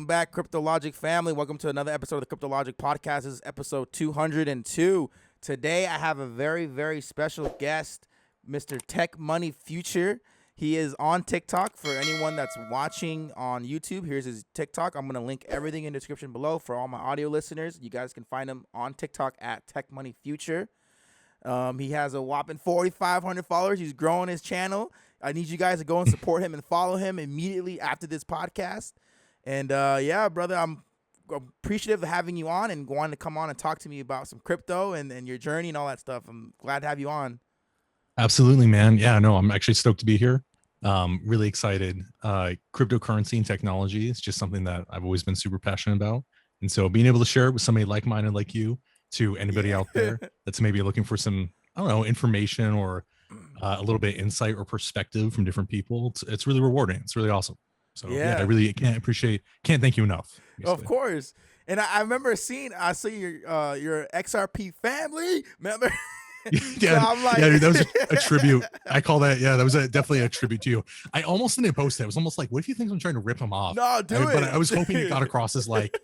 back, Cryptologic family. Welcome to another episode of the Cryptologic podcast. This is episode 202. Today, I have a very, very special guest, Mr. Techmoneyfuture. He is on TikTok. For anyone that's watching on YouTube, here's his TikTok. I'm going to link everything in the description below for all my audio listeners. You guys can find him on TikTok at Techmoneyfuture. He has a whopping 4,500 followers. He's growing his channel. I need you guys to go and support him and follow him immediately after this podcast. And yeah, brother, I'm appreciative of having you on and wanting to come on and talk to me about some crypto and your journey and all that stuff. I'm glad to have you on. Absolutely, man. Yeah, no, I'm actually stoked to be here. Really excited. Cryptocurrency and technology is just something that I've always been super passionate about. And so being able to share it with somebody like-minded like you, to anybody out there that's maybe looking for some, I don't know, information or a little bit of insight or perspective from different people, it's really rewarding. It's really awesome. So yeah, I really can't thank you enough. Basically. Of course. And I remember I saw your XRP family. Remember? Yeah, so I'm like, yeah, dude, that was a tribute. I call that, yeah, that was definitely a tribute to you. I almost didn't post it. It was almost like, what if you think I'm trying to rip him off? No, do it. But I was hoping it got across as like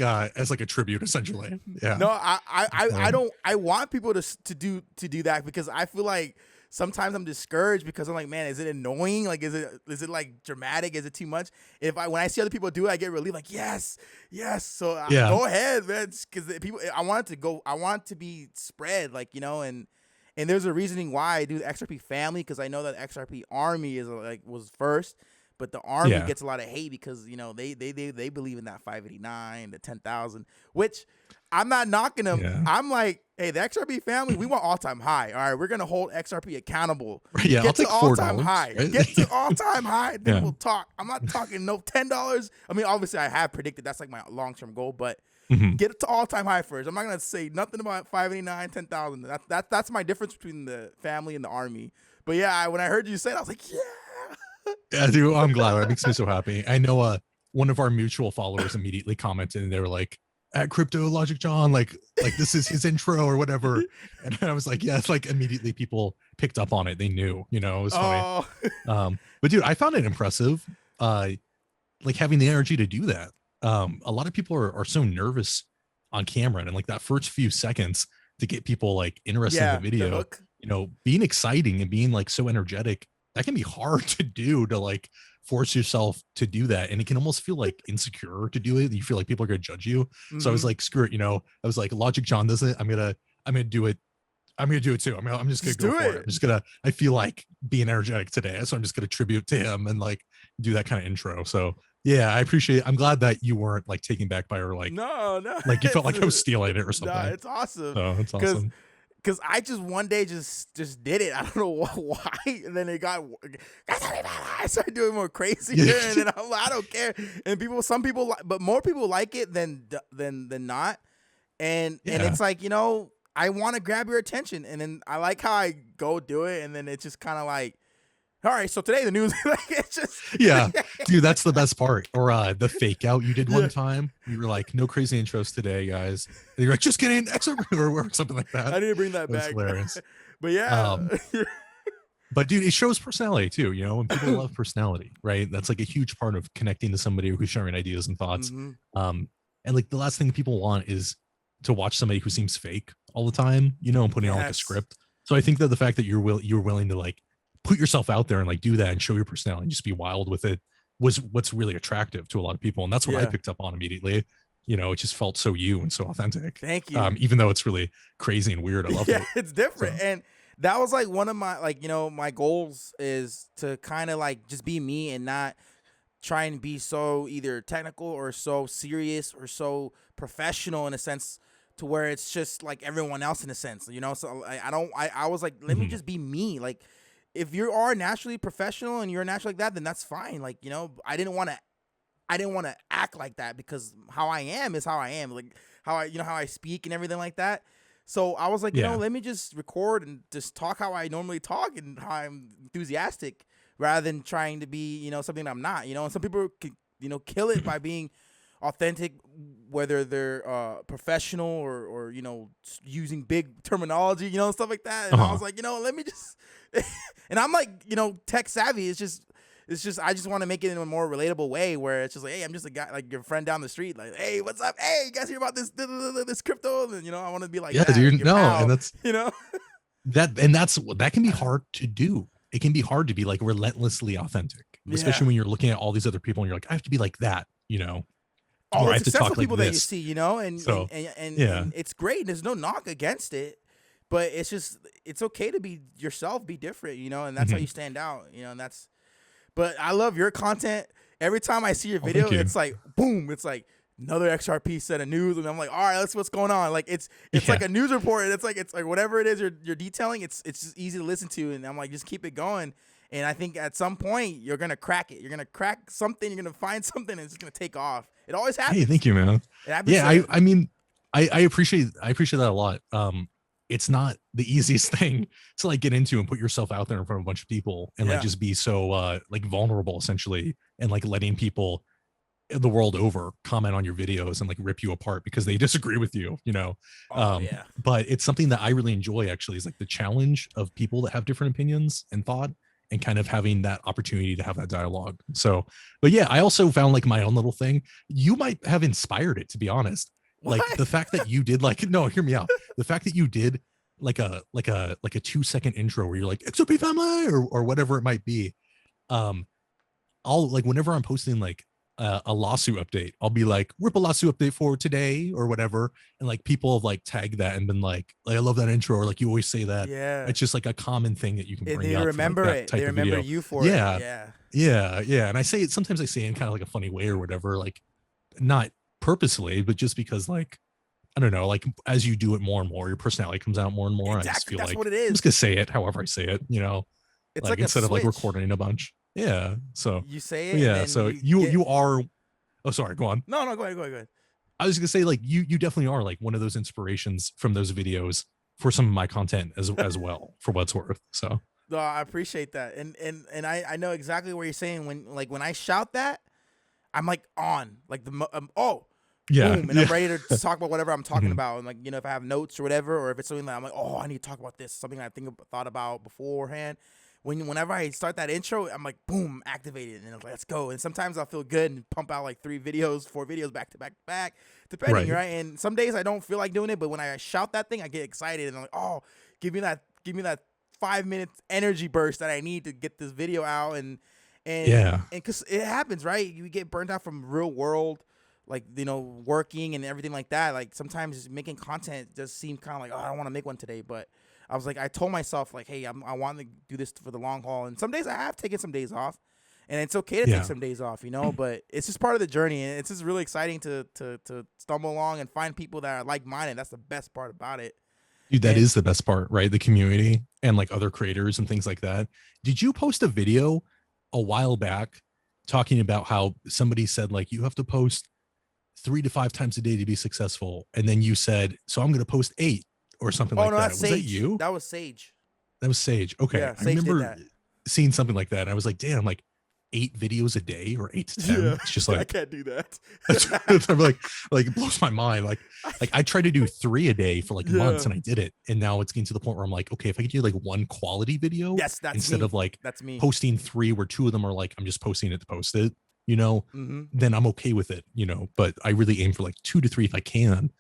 a tribute, essentially. Yeah. No, I want people to do that, because I feel like sometimes I'm discouraged because I'm like, man, is it annoying? Like, is it like dramatic? Is it too much? When I see other people do it, I get relief. Like, yes. So go ahead, man. Because people, I want it to be spread, like, you know, and there's a reasoning why I do the XRP family, because I know that XRP army was first. But the army gets a lot of hate because, you know, they believe in that 589, the 10,000, which I'm not knocking them. Yeah. I'm like, hey, the XRP family, we want all-time high. All right, we're going to hold XRP accountable. Yeah, Get to all-time high. Right? Get to all-time high, then we'll talk. I'm not talking no $10. I mean, obviously, I have predicted that's like my long-term goal, but get it to all-time high first. I'm not going to say nothing about 589, 10,000. That's my difference between the family and the army. But yeah, when I heard you say it, I was like, yeah. Yeah, dude, I'm glad. That makes me so happy. I know one of our mutual followers immediately commented, and they were like, at Cryptologic John, like this is his intro or whatever. And I was like, yeah, it's like immediately people picked up on it. They knew, you know, it was funny. But dude, I found it impressive, like having the energy to do that. A lot of people are so nervous on camera, and like that first few seconds to get people like interested in the video, you know, being exciting and being like so energetic, that can be hard to do, to like force yourself to do that. And it can almost feel like insecure to do it. You feel like people are going to judge you. So I was like, screw it. You know, I was like, Logic John does it. I'm going to do it. I'm going to do it too. I'm just going to go for it. I feel like being energetic today. So I'm just going to tribute to him and like do that kind of intro. So yeah, I appreciate it. I'm glad that you weren't like taken back by her. Like, no, like you felt like I was stealing it or something. No, it's awesome. So it's awesome. Because I just one day just did it. I don't know why. And then I started doing more crazier. And then I'm like, I don't care. And some people, but more people like it than not. And it's like, you know, I want to grab your attention. And then I like how I go do it. And then it's just kind of like, all right, so today the news, like, it's just dude, that's the best part. Or the fake out you did one time. You were like, no crazy intros today, guys. And you're like, just kidding, or something like that. I need to bring that back. Hilarious. But yeah. But dude, it shows personality too, you know, when people love personality, right? That's like a huge part of connecting to somebody who's sharing ideas and thoughts. And like the last thing people want is to watch somebody who seems fake all the time, you know, and putting on like a script. So I think that the fact that you're willing to like put yourself out there and like do that and show your personality and just be wild with it was what's really attractive to a lot of people. And that's what I picked up on immediately. You know, it just felt so you and so authentic. Thank you. Even though it's really crazy and weird. I love it. It's different. So. And that was like one of my, like, you know, my goals is to kind of like just be me and not try and be so either technical or so serious or so professional in a sense to where it's just like everyone else in a sense, you know? So I was like, let me just be me. Like, if you are naturally professional and you're naturally like that, then that's fine. Like, you know, I didn't want to act like that, because how I am is how I am. Like how I speak and everything like that. So I was like, you know, let me just record and just talk how I normally talk and how I'm enthusiastic, rather than trying to be, you know, something I'm not, you know. And some people can, you know, kill it by being authentic, whether they're professional or you know, using big terminology, you know, stuff like that. And I was like, you know, let me just and I'm like, you know, tech savvy. It's just it's just I just want to make it in a more relatable way where it's just like, hey, I'm just a guy like your friend down the street, like, hey, what's up? Hey, you guys hear about this crypto? And I want to be like Yeah, that, like dude. your No, and pal, that's you know? that can be hard to do. It can be hard to be like relentlessly authentic, Yeah. especially when you're looking at all these other people and you're like, I have to be like that, All or I the have to successful talk like people that you this. see, So, yeah. and it's great. There's no knock against it, but it's just it's okay to be yourself, be different, and that's how Mhm. you stand out, and that's. But I love your content. Every time I see your Oh, thank video, you. it's like boom, it's like another XRP set of news, and I'm like, all right, that's what's going on. Like it's Yeah. like a news report. And it's like whatever it is you're detailing. It's just easy to listen to, and I'm like, just keep it going. And I think at some point you're gonna crack it. You're gonna crack something. You're gonna find something, and it's just gonna take off. It always Hey, happens. thank you, man. It happens Yeah, to I mean, I appreciate that a lot. It's not the easiest thing to like get into and put yourself out there in front of a bunch of people and like yeah. just be so like vulnerable essentially, and like letting people the world over comment on your videos and like rip you apart because they disagree with you. Oh yeah. But it's something that I really enjoy actually, is like the challenge of people that have different opinions and thought, and kind of having that opportunity to have that dialogue. So, but yeah, I also found like my own little thing. You might have inspired it, to be honest. What? Like the fact that you did like no, hear me out. The fact that you did like a 2-second intro where you're like XOP family or whatever it might be. Um, I'll like whenever I'm posting like a lawsuit update, I'll be like, "Rip a lawsuit update for today" or whatever, and like people have like tagged that and been like I love that intro, or like you always say that. Yeah. It's just like a common thing that you can And bring they up for like remember that it. type They of remember video. you for it. Yeah, Yeah. yeah, and I say it sometimes. I say it in kind of like a funny way or whatever, like not purposely, but just because like I don't know, like as you do it more and more, your personality comes out more and more. I just Exactly. feel That's like what it I'm just is. gonna say it however I say it. It's Like like a instead of like switch. recording a bunch. Yeah. So You say but it, and yeah, then so you you get. you are oh sorry, go on. No, no, go ahead, go ahead, go ahead. I was gonna say like you definitely are like one of those inspirations from those videos for some of my content as well, for what it's worth. So No, I appreciate that, and I know exactly what you're saying when I shout that, I'm like on like oh yeah, boom, and I'm yeah. ready to talk about whatever I'm talking Mhm. about, and like if I have notes or whatever, or if it's something that I'm like, oh, I need to talk about this, something I thought about beforehand. Whenever I start that intro, I'm like boom, activated, and I'm like, let's go. And sometimes I'll feel good and pump out like 3 videos, 4 videos back to back to back, depending, Right. right? And some days I don't feel like doing it, but when I shout that thing, I get excited, and I'm like, oh, give me that 5 minute energy burst that I need to get this video out, Yeah. and because it happens, right? You get burnt out from real world, like working and everything like that. Like sometimes making content just seems kind of like, oh, I don't want to make one today, but I was like, I told myself like, hey, I want to do this for the long haul. And some days I have taken some days off, and it's okay to take Yeah. some days off, but it's just part of the journey, and it's just really exciting to stumble along and find people that are like minded. That's the best part about it. Dude, that And is the best part, right? The community and like other creators and things like that. Did you post a video a while back talking about how somebody said like you have to post 3 to 5 times a day to be successful, and then you said, so I'm going to post 8 or something oh like no, that? that's Was that Sage. you? That was Sage. That was Sage. Okay, Yeah, I Sage did remember that. seeing something like that. And I was like, damn, like 8 videos a day or 8 to 10. Yeah, It's just I like can't do that. I'm like it blows my mind. Like I tried to do 3 a day for like months, Yeah. and I did it. And now it's getting to the point where I'm like, okay, if I could do like one quality video Yes, that's instead me. of like That's me. posting 3 where 2 of them are like I'm just posting it to post it, Mm-hmm. then I'm okay with it. But I really aim for like 2 to 3 if I can.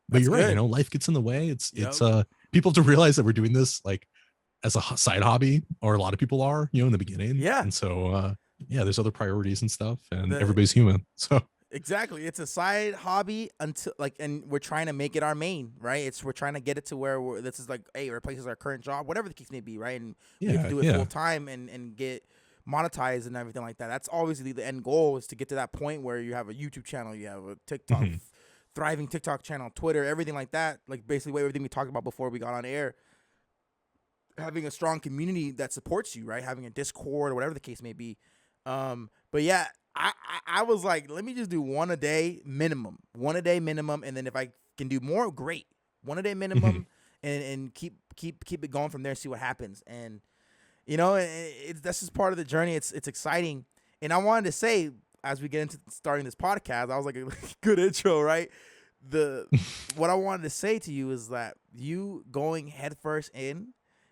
But That's you're right, good. life gets in the way. It's Yep. people have to realize that we're doing this like as a side hobby, or a lot of people are, in the beginning. Yeah. And so yeah, there's other priorities and stuff, and The everybody's human. So exactly. It's a side hobby until and we're trying to make it our main, right? We're trying to get it to where this is like, hey, it replaces our current job, whatever the case may be, right? And we have to yeah, do it yeah. full time and get monetized and everything like that. That's obviously the end goal, is to get to that point where you have a YouTube channel, you have a TikTok, Mhm. thriving TikTok channel, Twitter, everything like that. Like basically everything we talked about before we got on air. Having a strong community that supports you, right? Having a Discord or whatever the case may be. But yeah, I was like, let me just do one a day minimum, and then if I can do more, great. One a day minimum, and keep it going from there. See what happens, and that's just part of the journey. It's exciting, and I wanted to say as we get into starting this podcast, I was like a good intro, right? What I wanted to say to you is that you going headfirst in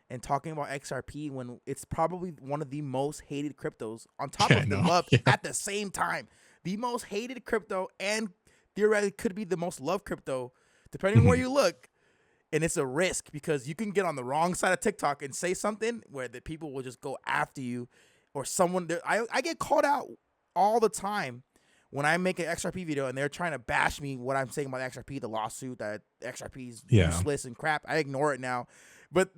and talking about XRP when it's probably one of the most hated cryptos on top Yeah, I of the know. loved Yeah. at the same time. The most hated crypto and theoretically could be the most loved crypto, depending on where Mhm. you look. And it's a risk because you can get on the wrong side of TikTok and say something where the people will just go after you, or someone. I get called out all the time when I make an XRP video and they're trying to bash me what I'm saying about XRP, the lawsuit that XRP is Yeah. useless and crap. I ignore it now, but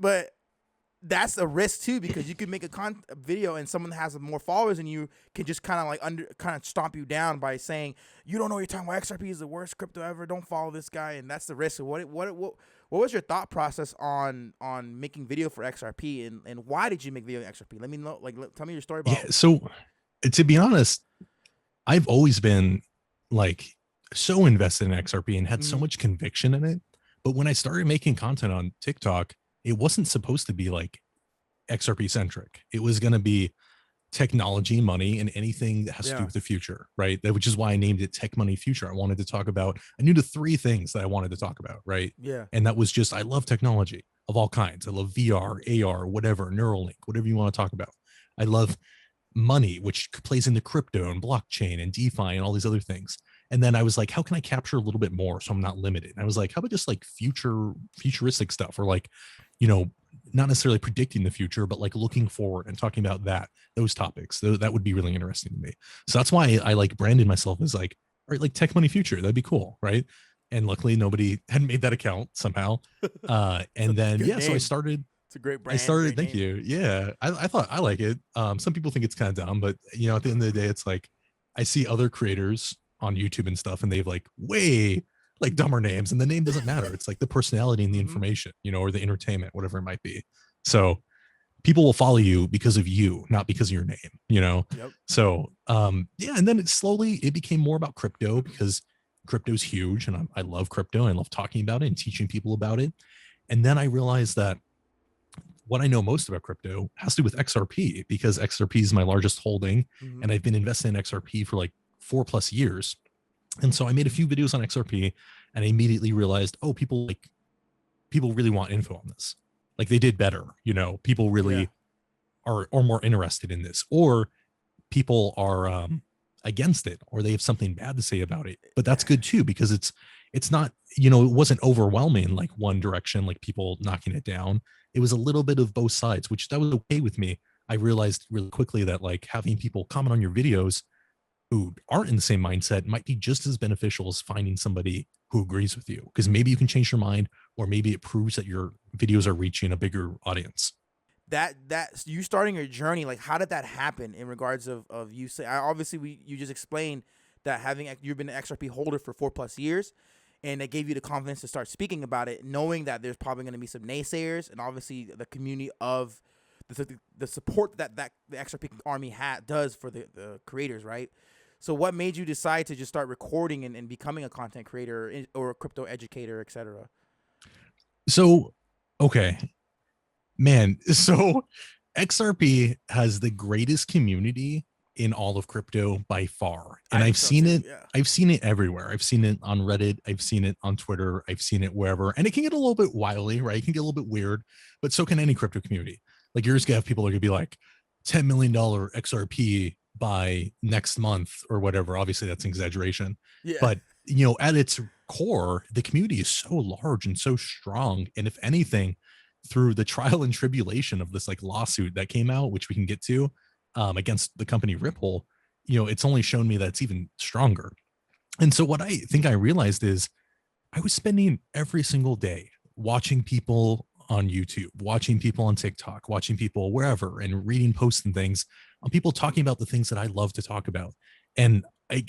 that's a risk too because you can make a video and someone that has more followers than you can just kind of like kind of stomp you down by saying you don't know what you're talking about. XRP is the worst crypto ever. Don't follow this guy, and that's the risk. What was your thought process on making video for XRP, and why did you make video on XRP? Let me know. Tell me your story Yeah. about. So to be honest, I've always been like so invested in XRP and had so Mm-hmm. much conviction in it. But when I started making content on TikTok, it wasn't supposed to be like XRP centric. It was going to be technology, money, and anything that has to do Yeah. with the future, right? Which is why I named it Techmoneyfuture. I wanted to talk about, I knew the three things that I wanted to talk about, right? Yeah. And that was just, I love technology of all kinds. I love VR, AR, whatever, Neuralink, whatever you want to talk about. I love money, which plays into crypto and blockchain and DeFi and all these other things. And then I was like, how can I capture a little bit more so I'm not limited? And I was like, how about just like futuristic stuff, or like, you know, not necessarily predicting the future, but like looking forward and talking about those topics. That would be really interesting to me. So that's why I like branded myself as like, all right, like Tech Money Future. That'd be cool, right? And luckily nobody had made that account somehow. It's a And then good yeah, so name. It's a great I brand. started, Great thank name. you. Yeah. I thought I like it. Some people think it's kind of dumb, but you know, at the end of the day, it's like I see other creators on YouTube and stuff, and they've like way like dumber names, and the name doesn't matter. It's like the personality and the Mm-hmm. information, you know, or the entertainment, whatever it might be. So people will follow you because of you, not because of your name, you know? Yep. So yeah, and then it became more about crypto because crypto's huge, and I love crypto. I love talking about it and teaching people about it. And then I realized that what I know most about crypto has to do with XRP, because XRP is my largest holding, Mm-hmm. and I've been investing in XRP for like 4+ years. And so I made a few videos on XRP, and I immediately realized, oh, people really want info on this. Like they did better, you know, people Yeah. really are more interested in this, or people are against it, or they have something bad to say about it. But that's good too, because it's not, you know, it wasn't overwhelming like one direction, like people knocking it down. It was a little bit of both sides, which that was okay with me. I realized really quickly that like having people comment on your videos who aren't in the same mindset might be just as beneficial as finding somebody who agrees with you, because maybe you can change your mind, or maybe it proves that your videos are reaching a bigger audience. That you starting your journey, like how did that happen in regards of you say obviously you just explained that you've been an XRP holder for 4+ years, and it gave you the confidence to start speaking about it, knowing that there's probably going to be some naysayers, and obviously the community of the support that the XRP army does for the creators, right? So what made you decide to just start recording and becoming a content creator or a crypto educator, etc.? So okay, man, so XRP has the greatest community in all of crypto by far. And I think so too. Yeah. I've seen it everywhere. I've seen it on Reddit, I've seen it on Twitter, I've seen it wherever. And it can get a little bit wily, right? It can get a little bit weird, but so can any crypto community. Like you're just gonna have people that are gonna be like $10 million XRP by next month or whatever. Obviously, that's an exaggeration. Yeah. But you know, at its core, the community is so large and so strong. And if anything, through the trial and tribulation of this like lawsuit that came out, which we can get to, against the company Ripple, you know, it's only shown me that it's even stronger. And so what I think I realized is I was spending every single day watching people on YouTube, watching people on TikTok, watching people wherever, and reading posts and things on people talking about the things that I love to talk about. And I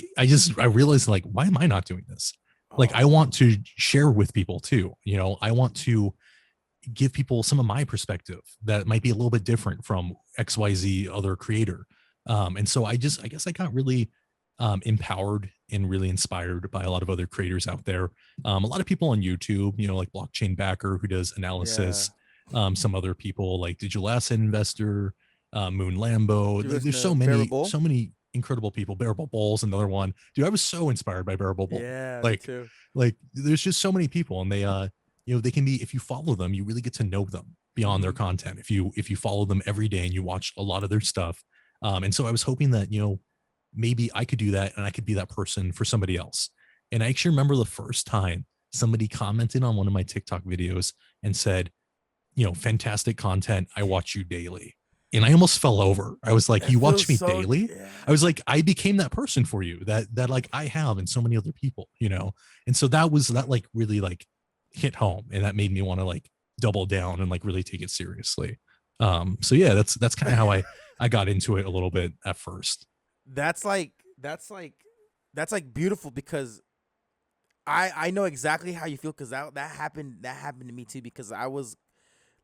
realized, like, why am I not doing this? Like, I Oh. want to share with people too. You know, I want to give people some of my perspective that might be a little bit different from XYZ other creator. And so I guess I got really empowered and really inspired by a lot of other creators out there. A lot of people on YouTube, you know, like Blockchain Backer, who does Yeah. analysis. Some other people like Digital Asset Investor, Moon Lambo. Do you listen There's to Bearable Bull? so many incredible people. Bearable Bull's another one. Dude, I was so inspired by Bearable Bull. Yeah, me Like, too. like there's just so many people, and they you know, they can be, if you follow them, you really get to know them. beyond their content if you follow them every day and you watch a lot of their stuff. And so I was hoping that, maybe I could do that and I could be that person for somebody else. And I actually remember the first time somebody commented on one of my TikTok videos and said, fantastic content. I watch you daily. And I almost fell over. I was like, It you feels watch me so, daily? yeah. I was like, I became that person for you that like I have and so many other people, And so that like really like hit home, and that made me want to like double down and like really take it seriously. So yeah, that's kind of how I got into it a little bit at first. That's like that's like that's like beautiful because I know exactly how you feel because that happened to me too because I was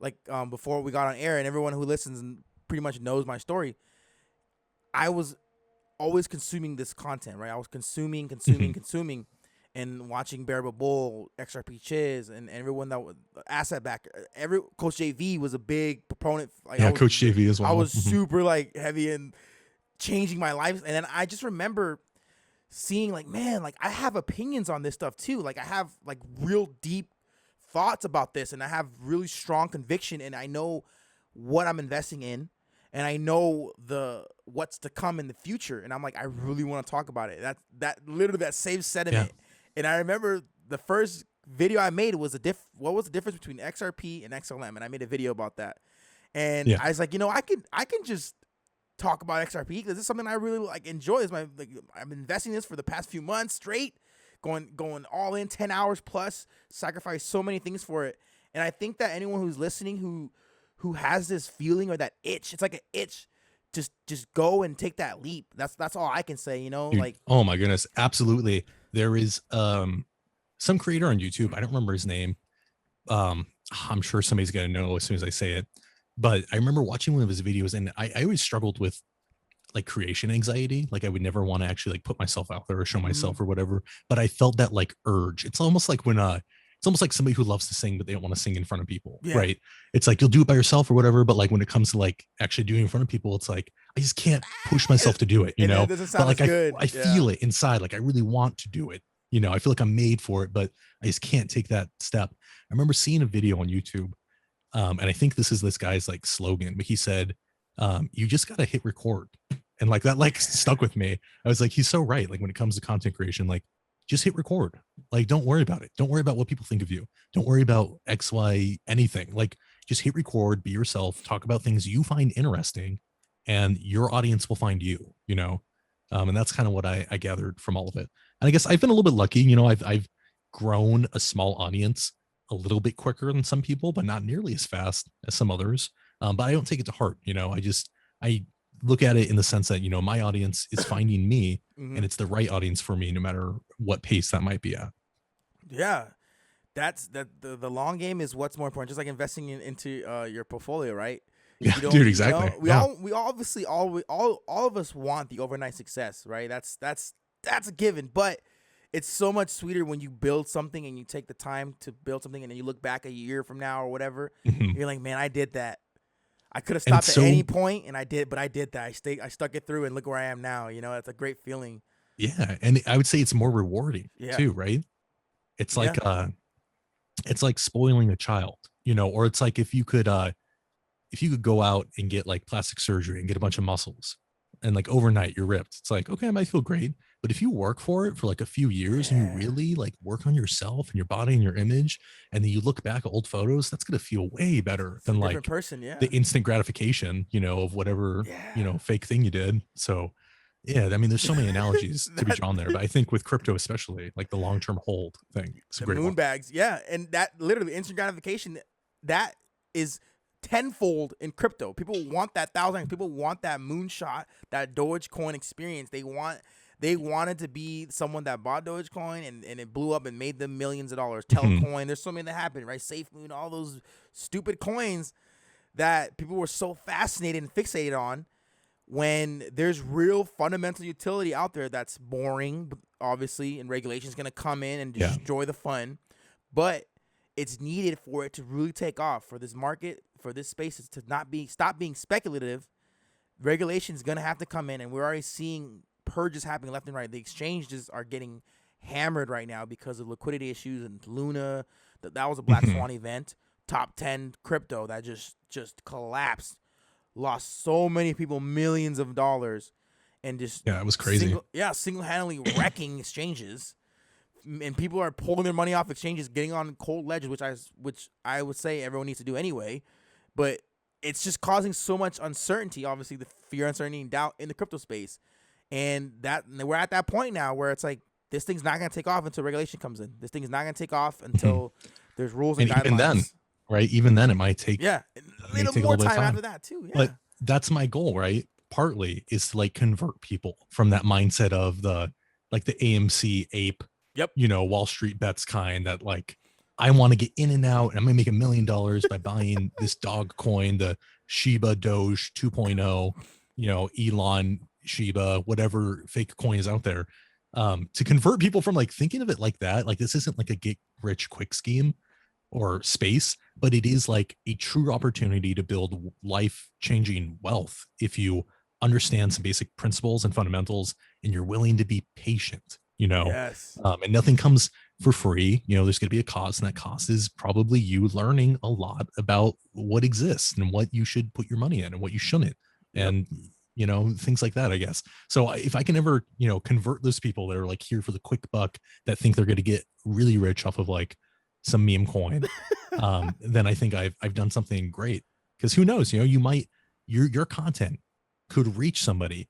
like before we got on air and everyone who listens and pretty much knows my story. I was always consuming this content, right? I was consuming, and watching Bearable Bull, XRP Chiz, and everyone that was asset back. Every Coach JV was a big proponent. Like Yeah, Coach JV as well. I was super like heavy in changing my life, and then I just remember seeing like, man, like I have opinions on this stuff too. Like I have like real deep thoughts about this, and I have really strong conviction, and I know what I'm investing in, and I know what's to come in the future, and I'm like, I really want to talk about it. That literally that same sentiment. Yeah. And I remember the first video I made was what was the difference between XRP and XLM, and I made a video about that. And Yeah. I was like, I can just talk about XRP because it's something I really like enjoy. I've been investing in this for the past few months straight, going all in 10 hours plus, sacrifice so many things for it. And I think that anyone who's listening who has this feeling or that itch, it's like an itch, just go and take that leap. That's all I can say, Dude, like, oh my goodness, absolutely. There is some creator on YouTube, I don't remember his name. I'm sure somebody's gonna know as soon as I say it, but I remember watching one of his videos, and I always struggled with like creation anxiety. Like I would never want to actually like put myself out there or show myself or whatever, but I felt that like urge. It's almost like when it's almost like somebody who loves to sing but they don't want to sing in front of people. Yeah. Right? It's like you'll do it by yourself or whatever, but like when it comes to like actually doing it in front of people, it's like I just can't push myself to do it, and it doesn't sound but like as good. I feel it inside, like I really want to do it. I feel like I'm made for it, but I just can't take that step. I remember seeing a video on YouTube, and I think this is this guy's like slogan, but he said, you just gotta hit record. And like that like stuck with me. I was like, he's so right. Like when it comes to content creation, like just hit record. Like don't worry about it. Don't worry about what people think of you. Don't worry about XY anything. Like just hit record, be yourself, talk about things you find interesting, and your audience will find you, and that's kind of what I gathered from all of it. And I guess I've been a little bit lucky. I've grown a small audience a little bit quicker than some people, but not nearly as fast as some others. But I don't take it to heart. I look at it in the sense that, my audience is finding me and it's the right audience for me, no matter what pace that might be at. Yeah. The long game is what's more important. Just like investing into your portfolio, right? Yeah, dude, exactly. We all obviously all of us want the overnight success, right? That's a given, but it's so much sweeter when you build something and you take the time to build something, and then you look back a year from now or whatever, you're like, man, I did that. I could have stopped at any point, and I did that. I stuck it through, and look where I am now. It's a great feeling. Yeah, and I would say it's more rewarding too, right? It's like it's like spoiling a child, or it's like if you could go out and get like plastic surgery and get a bunch of muscles, and like overnight you're ripped. It's like, okay, I might feel great, but if you work for it for like a few years and you really like work on yourself and your body and your image, and then you look back at old photos, that's gonna feel way better than like the instant gratification, of whatever fake thing you did. So yeah, I mean, there's so many analogies to be drawn there, but I think with crypto especially, like the long-term hold thing, it's a great moon one. bags, and that literally instant gratification, that is tenfold in crypto. People want that 1,000. People want that moonshot, that Dogecoin experience. They wanted to be someone that bought Dogecoin and it blew up and made them millions of dollars. Telecoin, there's so many that happened, right? SafeMoon, all those stupid coins that people were so fascinated and fixated on, when there's real fundamental utility out there that's boring, obviously, and regulation is going to come in and destroy the fun, but it's needed for it to really take off, for this market, for this space to stop being speculative. Regulation is going to have to come in, and we're already seeing purges happening left and right. The exchanges are getting hammered right now because of liquidity issues, and Luna, that was a black swan event. top 10 crypto that just collapsed, lost so many people millions of dollars, and just Yeah, it was crazy. single-handedly wrecking exchanges. And people are pulling their money off exchanges, getting on cold ledges, which I would say everyone needs to do anyway. But it's just causing so much uncertainty, obviously the fear, uncertainty, and doubt in the crypto space. And that we're at that point now where it's like this thing's not gonna take off until regulation comes in. This thing is not gonna take off until there's rules and And even then, guidelines. right? Even then, it might take Yeah, a it may little take a more little bit of time time. after that too. Yeah, But that's my goal, right? Partly is to like convert people from that mindset of the like the AMC ape, yep, Wall Street bets kind that like I want to get in and out and I'm gonna make $1 million by buying this dog coin, the Shiba Doge 2.0, Elon Shiba, whatever fake coin is out there. To convert people from like thinking of it like that, like this isn't like a get rich quick scheme or space, but it is like a true opportunity to build life changing wealth if you understand some basic principles and fundamentals and you're willing to be patient, yes, and nothing comes for free. There's going to be a cost, and that cost is probably you learning a lot about what exists and what you should put your money in and what you shouldn't. yep, And things like that, I guess. So if I can ever convert those people that are like here for the quick buck, that think they're going to get really rich off of like some meme coin, then I think I've done something great. Because who knows, you might your content could reach somebody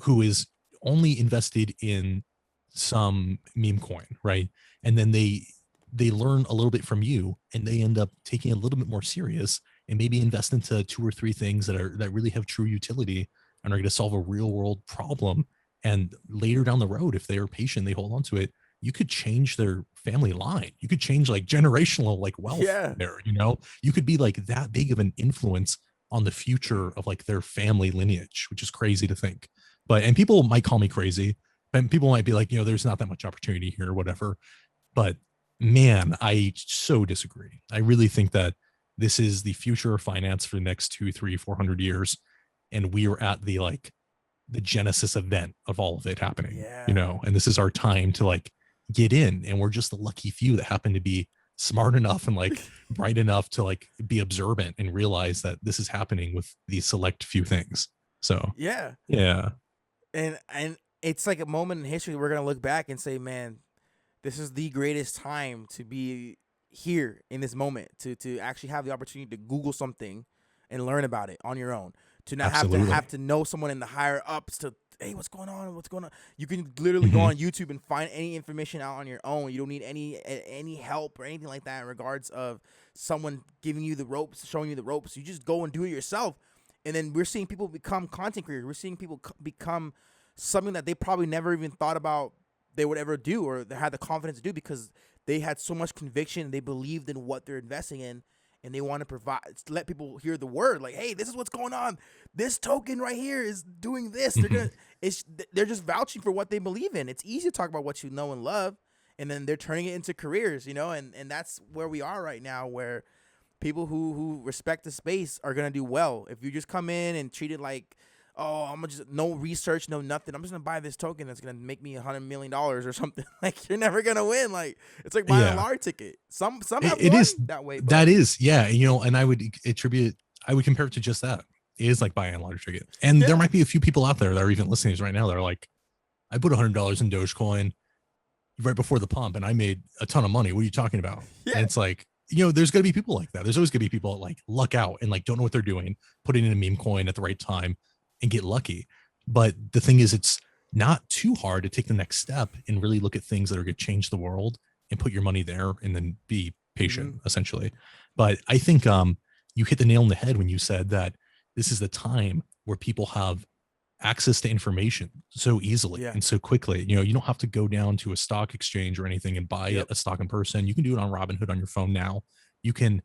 who is only invested in some meme coin, right? And then they learn a little bit from you, and they end up taking a little bit more serious and maybe invest into 2 or 3 things that really have true utility and are going to solve a real world problem. And later down the road, if they are patient, they hold on to it, you could change their family line. You could change like generational like wealth yeah, there. You could be like that big of an influence on the future of like their family lineage, which is crazy to think. And people might call me crazy, and people might be like, there's not that much opportunity here or whatever. But man, I so disagree. I really think that this is the future of finance for the next 2, 3, 400 years. And we are at the genesis event of all of it happening, yeah. and this is our time to like get in. And we're just the lucky few that happen to be smart enough and like bright enough to like be observant and realize that this is happening with these select few things. So Yeah, yeah. and it's like a moment in history we're gonna look back and say, man, this is the greatest time to be here in this moment, to actually have the opportunity to Google something and learn about it on your own, to not Absolutely. have to know someone in the higher ups to, hey, what's going on, you can literally go Mhm. on YouTube and find any information out on your own. You don't need any help or anything like that in regards of someone giving you the ropes, showing you the ropes. You just go and do it yourself. And then we're seeing people become content creators. We're seeing people become something that they probably never even thought about they would ever do, or they had the confidence to do, because they had so much conviction, they believed in what they're investing in, and they want to provide, let people hear the word, like, hey, this is what's going on, this token right here is doing this. Mhm. They're just vouching for what they believe in. It's easy to talk about what you know and love, and then they're turning it into careers, and that's where we are right now, where people who respect the space are gonna do well. If you just come in and treat it like, oh, I'm gonna just, no research, no nothing, I'm just gonna buy this token that's gonna make me $100 million or something, like, you're never gonna win. Like, it's like buying a Yeah. lottery ticket. Some have It won is. that way, but That is, yeah. And I would attribute, I would compare it to just that. It is like buying a lottery ticket. And there yeah, might be a few people out there that are even listening right now that are like, I put $100 in Dogecoin right before the pump and I made a ton of money. What are you talking about? And yeah, it's like, there's going to be people like that. There's always going to be people that like luck out and like don't know what they're doing, put it in a meme coin at the right time and get lucky. But the thing is, it's not too hard to take the next step and really look at things that are going to change the world and put your money there and then be mm-hmm. patient, essentially. But I think you hit the nail on the head when you said that this is the time where people have access to information so easily Yeah, and so quickly. You don't have to go down to a stock exchange or anything and buy yep, a stock in person. You can do it on Robinhood on your phone now. You can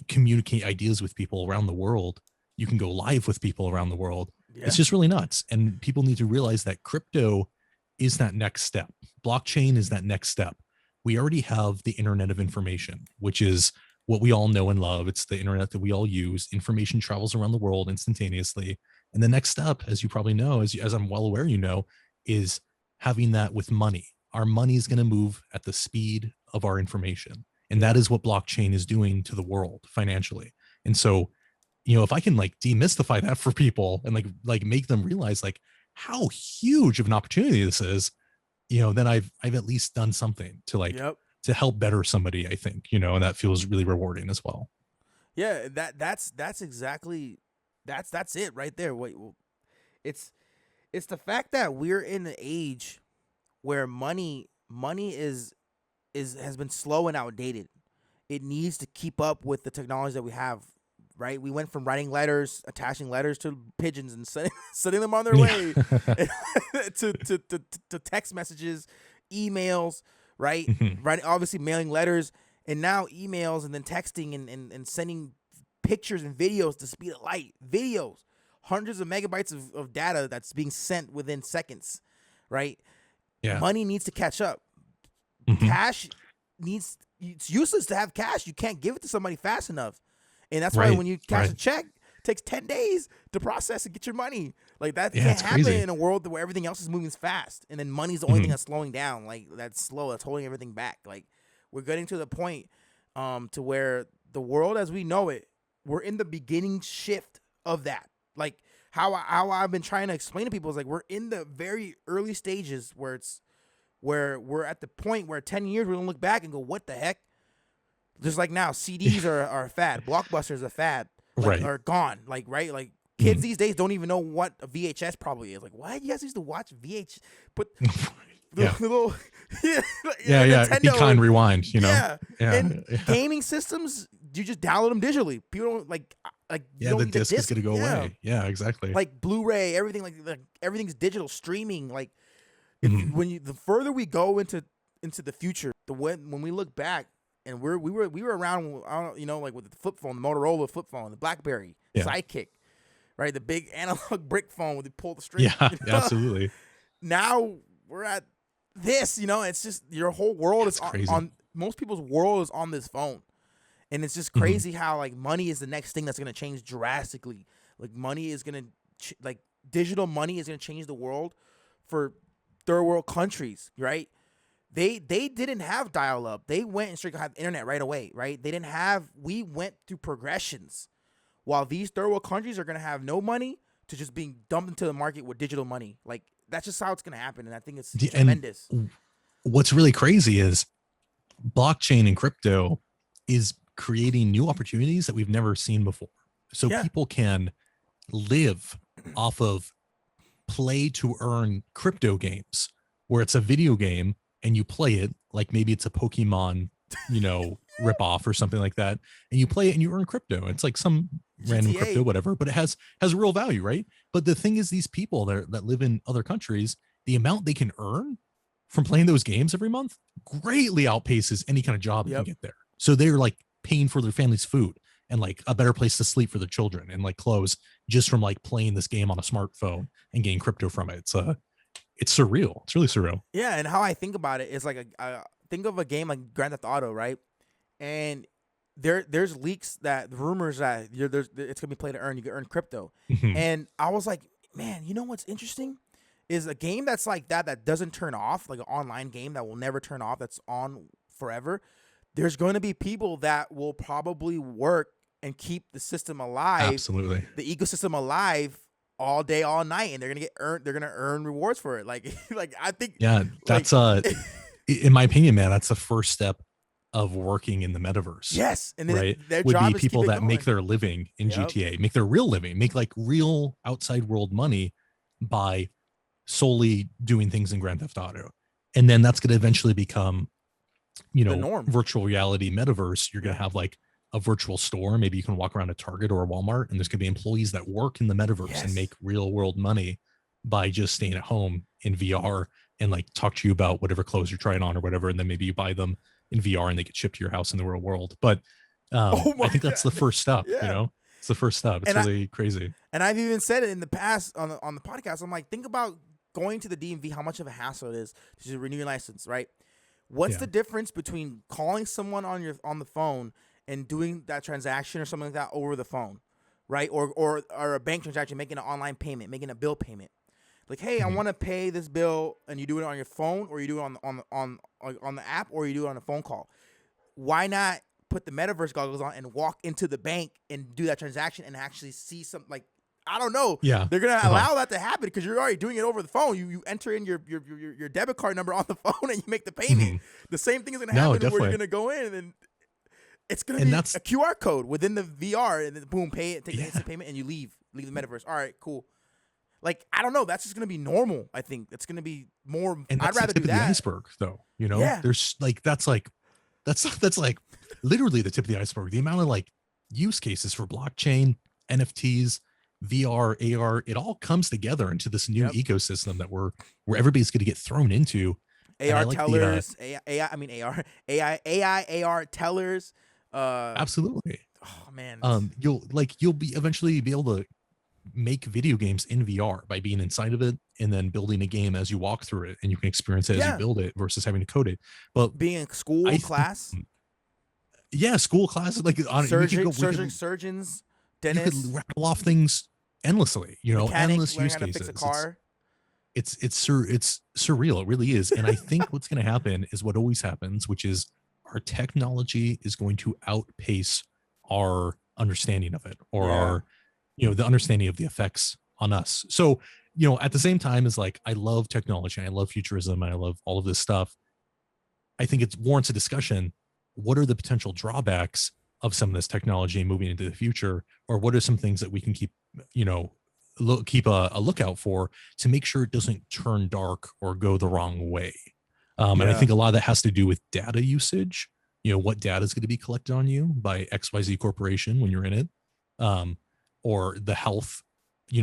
communicate ideas with people around the world. You can go live with people around the world. It's yeah, just really nuts. And people need to realize that crypto is that next step. Blockchain is that next step. We already have the internet of information, which is what we all know and love. It's the internet that we all use. Information travels around the world instantaneously. And the next step, as you probably know, as I'm well aware, is having that with money. Our money is going to move at the speed of our information. And that is what blockchain is doing to the world financially. And so, if I can like demystify that for people and like make them realize like how huge of an opportunity this is, then I've at least done something to like Yep. to help better somebody, I think, and that feels really rewarding as well. Yeah, that's exactly that's it right there. Wait, it's it's the fact that we're in an age where money is has been slow and outdated. It needs to keep up with the technology that we have. Right, we went from writing letters, attaching letters to pigeons, and sending them on their Yeah. way, to text messages, emails. Right, Mhm. right. Obviously, mailing letters, and now emails, and then texting, and sending pictures and videos the speed of light. Videos, hundreds of megabytes of data that's being sent within seconds. Right, Yeah. money needs to catch up. Mhm. Cash needs. It's useless to have cash. You can't give it to somebody fast enough. And that's why Right. when you cash a Right. check, it takes 10 days to process and get your money. Like that Yeah, can't it's happen crazy. in a world where everything else is moving fast. And then money's the only thing Mhm. that's slowing down. Like that's slow. That's holding everything back. Like we're getting to the point to where the world as we know it, we're in the beginning shift of that. Like how I've been trying to explain to people is like we're in the very early stages where we're at the point where 10 years we're gonna look back and go, what the heck? Just like now, CDs are a fad. Blockbusters are a fad. Like Right. are gone. Like right. Like kids Mhm. these days don't even know what a VHS probably is. Like why you guys used to watch VH? Put the Yeah. little yeah, Yeah. Yeah. Be Nintendo. kind, rewind, Yeah, Yeah. and Yeah. gaming systems you just download them digitally. People don't like you Yeah. don't The need the disc is disc. going to go Yeah, away. Yeah, exactly. like Blu-ray, everything like everything's digital streaming. Like if Mhm. when you the further we go into the future, the when we look back and we were around, I don't, like with the flip phone, the Motorola flip phone, the BlackBerry Yeah. Sidekick, right, the big analog brick phone where they pull the string. Yeah. Absolutely. Now we're at this, it's just your whole world is That's crazy. on most people's world is on this phone. And it's just Mhm. crazy how like money is the next thing that's gonna change drastically. Like money is gonna like digital money is gonna change the world for third world countries, right? They didn't have dial up. They went and straight have internet right away, right? They didn't have. We went through progressions, while these third world countries are gonna have no money to just being dumped into the market with digital money. Like that's just how it's gonna happen, and I think it's And tremendous. what's really crazy is blockchain and crypto is creating new opportunities that we've never seen before. So Yeah. people can live off of play to earn crypto games where it's a video game and you play it like maybe it's a Pokemon, rip off or something like that. And you play it and you earn crypto. It's like some random crypto, GTA. whatever, but it has real value, right? But the thing is, these people that live in other countries, the amount they can earn from playing those games every month greatly outpaces any kind of job they can Yep. get there. So they're like paying for their family's food and like a better place to sleep for their children and like clothes just from like playing this game on a smartphone and getting crypto from it. It's surreal. It's really surreal. Yeah, and how I think about it is like think of a game like Grand Theft Auto, right? And there's leaks that rumors that it's gonna be played to earn. You can earn crypto, Mhm. and I was like, man, you know what's interesting is a game that's like that doesn't turn off, like an online game that will never turn off, that's on forever. There's going to be people that will probably work and keep the system alive, Absolutely. the ecosystem alive all day, all night, and they're gonna earn rewards for it. Like like I think Yeah, like that's in my opinion, man, that's the first step of working in the metaverse, yes, and then right? their Would be job is to people keep it that make going. their living in Yep. GTA, make their real living, make like real outside world money by solely doing things in Grand Theft Auto. And then that's going to eventually become, The norm. virtual reality metaverse. You're going Yeah. to have like a virtual store. Maybe you can walk around a Target or a Walmart, and there's going to be employees that work in the metaverse and Yes. make real world money by just staying at home in VR and like talk to you about whatever clothes you're trying on or whatever. And then maybe you buy them in VR and they get shipped to your house in the real world. But Oh I my think that's the god. first step, Yeah. It's the first step. It's And really crazy. I've even said it in the past on the podcast. I'm like, think about going to the DMV, how much of a hassle it is to just renew your license, right? What's Yeah. the difference between calling someone on the phone and doing that transaction or something like that over the phone, right? Or a bank transaction, making an online payment, making a bill payment. Like, hey, I Mhm. want to pay this bill, and you do it on your phone, or you do it on the app, or you do it on a phone call. why not put the metaverse goggles on and walk into the bank and do that transaction and actually see some, like, I don't know. Yeah. They're gonna Uh-huh. allow that to happen because you're already doing it over the phone. You enter in your debit card number on the phone and you make the payment. Mhm. The same thing is gonna No, happen where you're definitely. gonna go in and it's gonna And be that's a QR code within the VR and then boom, pay it, take the yeah. instant payment, and you leave the metaverse. All right, cool. Like, I don't know. That's just gonna be normal. I think it's gonna be more. And I'd that's the rather do tip of the that. iceberg, though. You know, Yeah. there's like that's like literally the tip of the iceberg. The amount of like use cases for blockchain, NFTs, VR, AR, it all comes together into this new Yep. ecosystem that where everybody's going to get thrown into. And I AR like the tellers, AI. I mean AR, AI, AR tellers. absolutely. Oh man. You'll be eventually be able to make video games in VR by being inside of it and then building a game as you walk through it, and you can experience it as you Yeah. build it versus having to code it. But Being in school, I class, yeah, school classes like surgeons, you could dentists, rattle off things endlessly, mechanic, endless learning use how to fix a cases. car. It's surreal. It really is. And I think what's going to happen is what always happens, which is our technology is going to outpace our understanding of it, or Yeah. our, the understanding of the effects on us. So, at the same time as like, I love technology, I love futurism, I love all of this stuff. I think it warrants a discussion. What are the potential drawbacks of some of this technology moving into the future, or what are some things that we can keep, keep a lookout for to make sure it doesn't turn dark or go the wrong way? And I Yeah. think a lot of that has to do with data usage. What data is going to be collected on you by XYZ corporation when you're in it, or the health,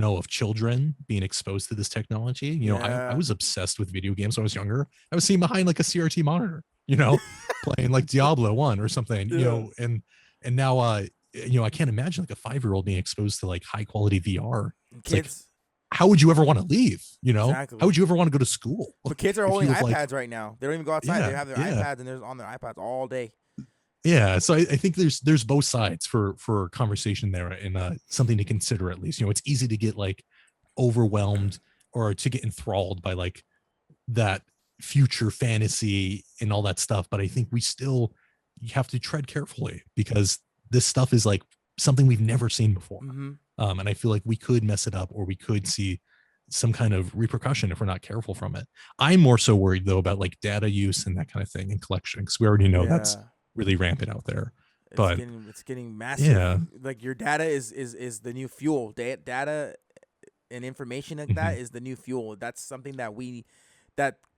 of children being exposed to this technology. I Yeah. was obsessed with video games when I was younger. I was sitting behind like a CRT monitor, playing like Diablo 1 or something, Yeah. and now, I can't imagine like a 5-year-old being exposed to like high quality VR. It's like, Kids. how would you ever want to leave? How Exactly. would you ever want to go to school But kids are if holding you have like, iPads right now. They don't even go outside. They yeah, have their yeah, iPads and they're on their iPads all day. yeah. So I think there's both sides for conversation there, and something to consider at least. It's easy to get like overwhelmed or to get enthralled by like that future fantasy and all that stuff, but I think you have to tread carefully because this stuff is like something we've never seen before. Mm-hmm. And I feel like we could mess it up, or we could see some kind of repercussion if we're not careful from it. I'm more so worried though about like data use and that kind of thing and collection, because we already know that's Yeah. really rampant out there. It's But getting massive. yeah, Like your data is the new fuel. Data and information like that is the new fuel. That's something that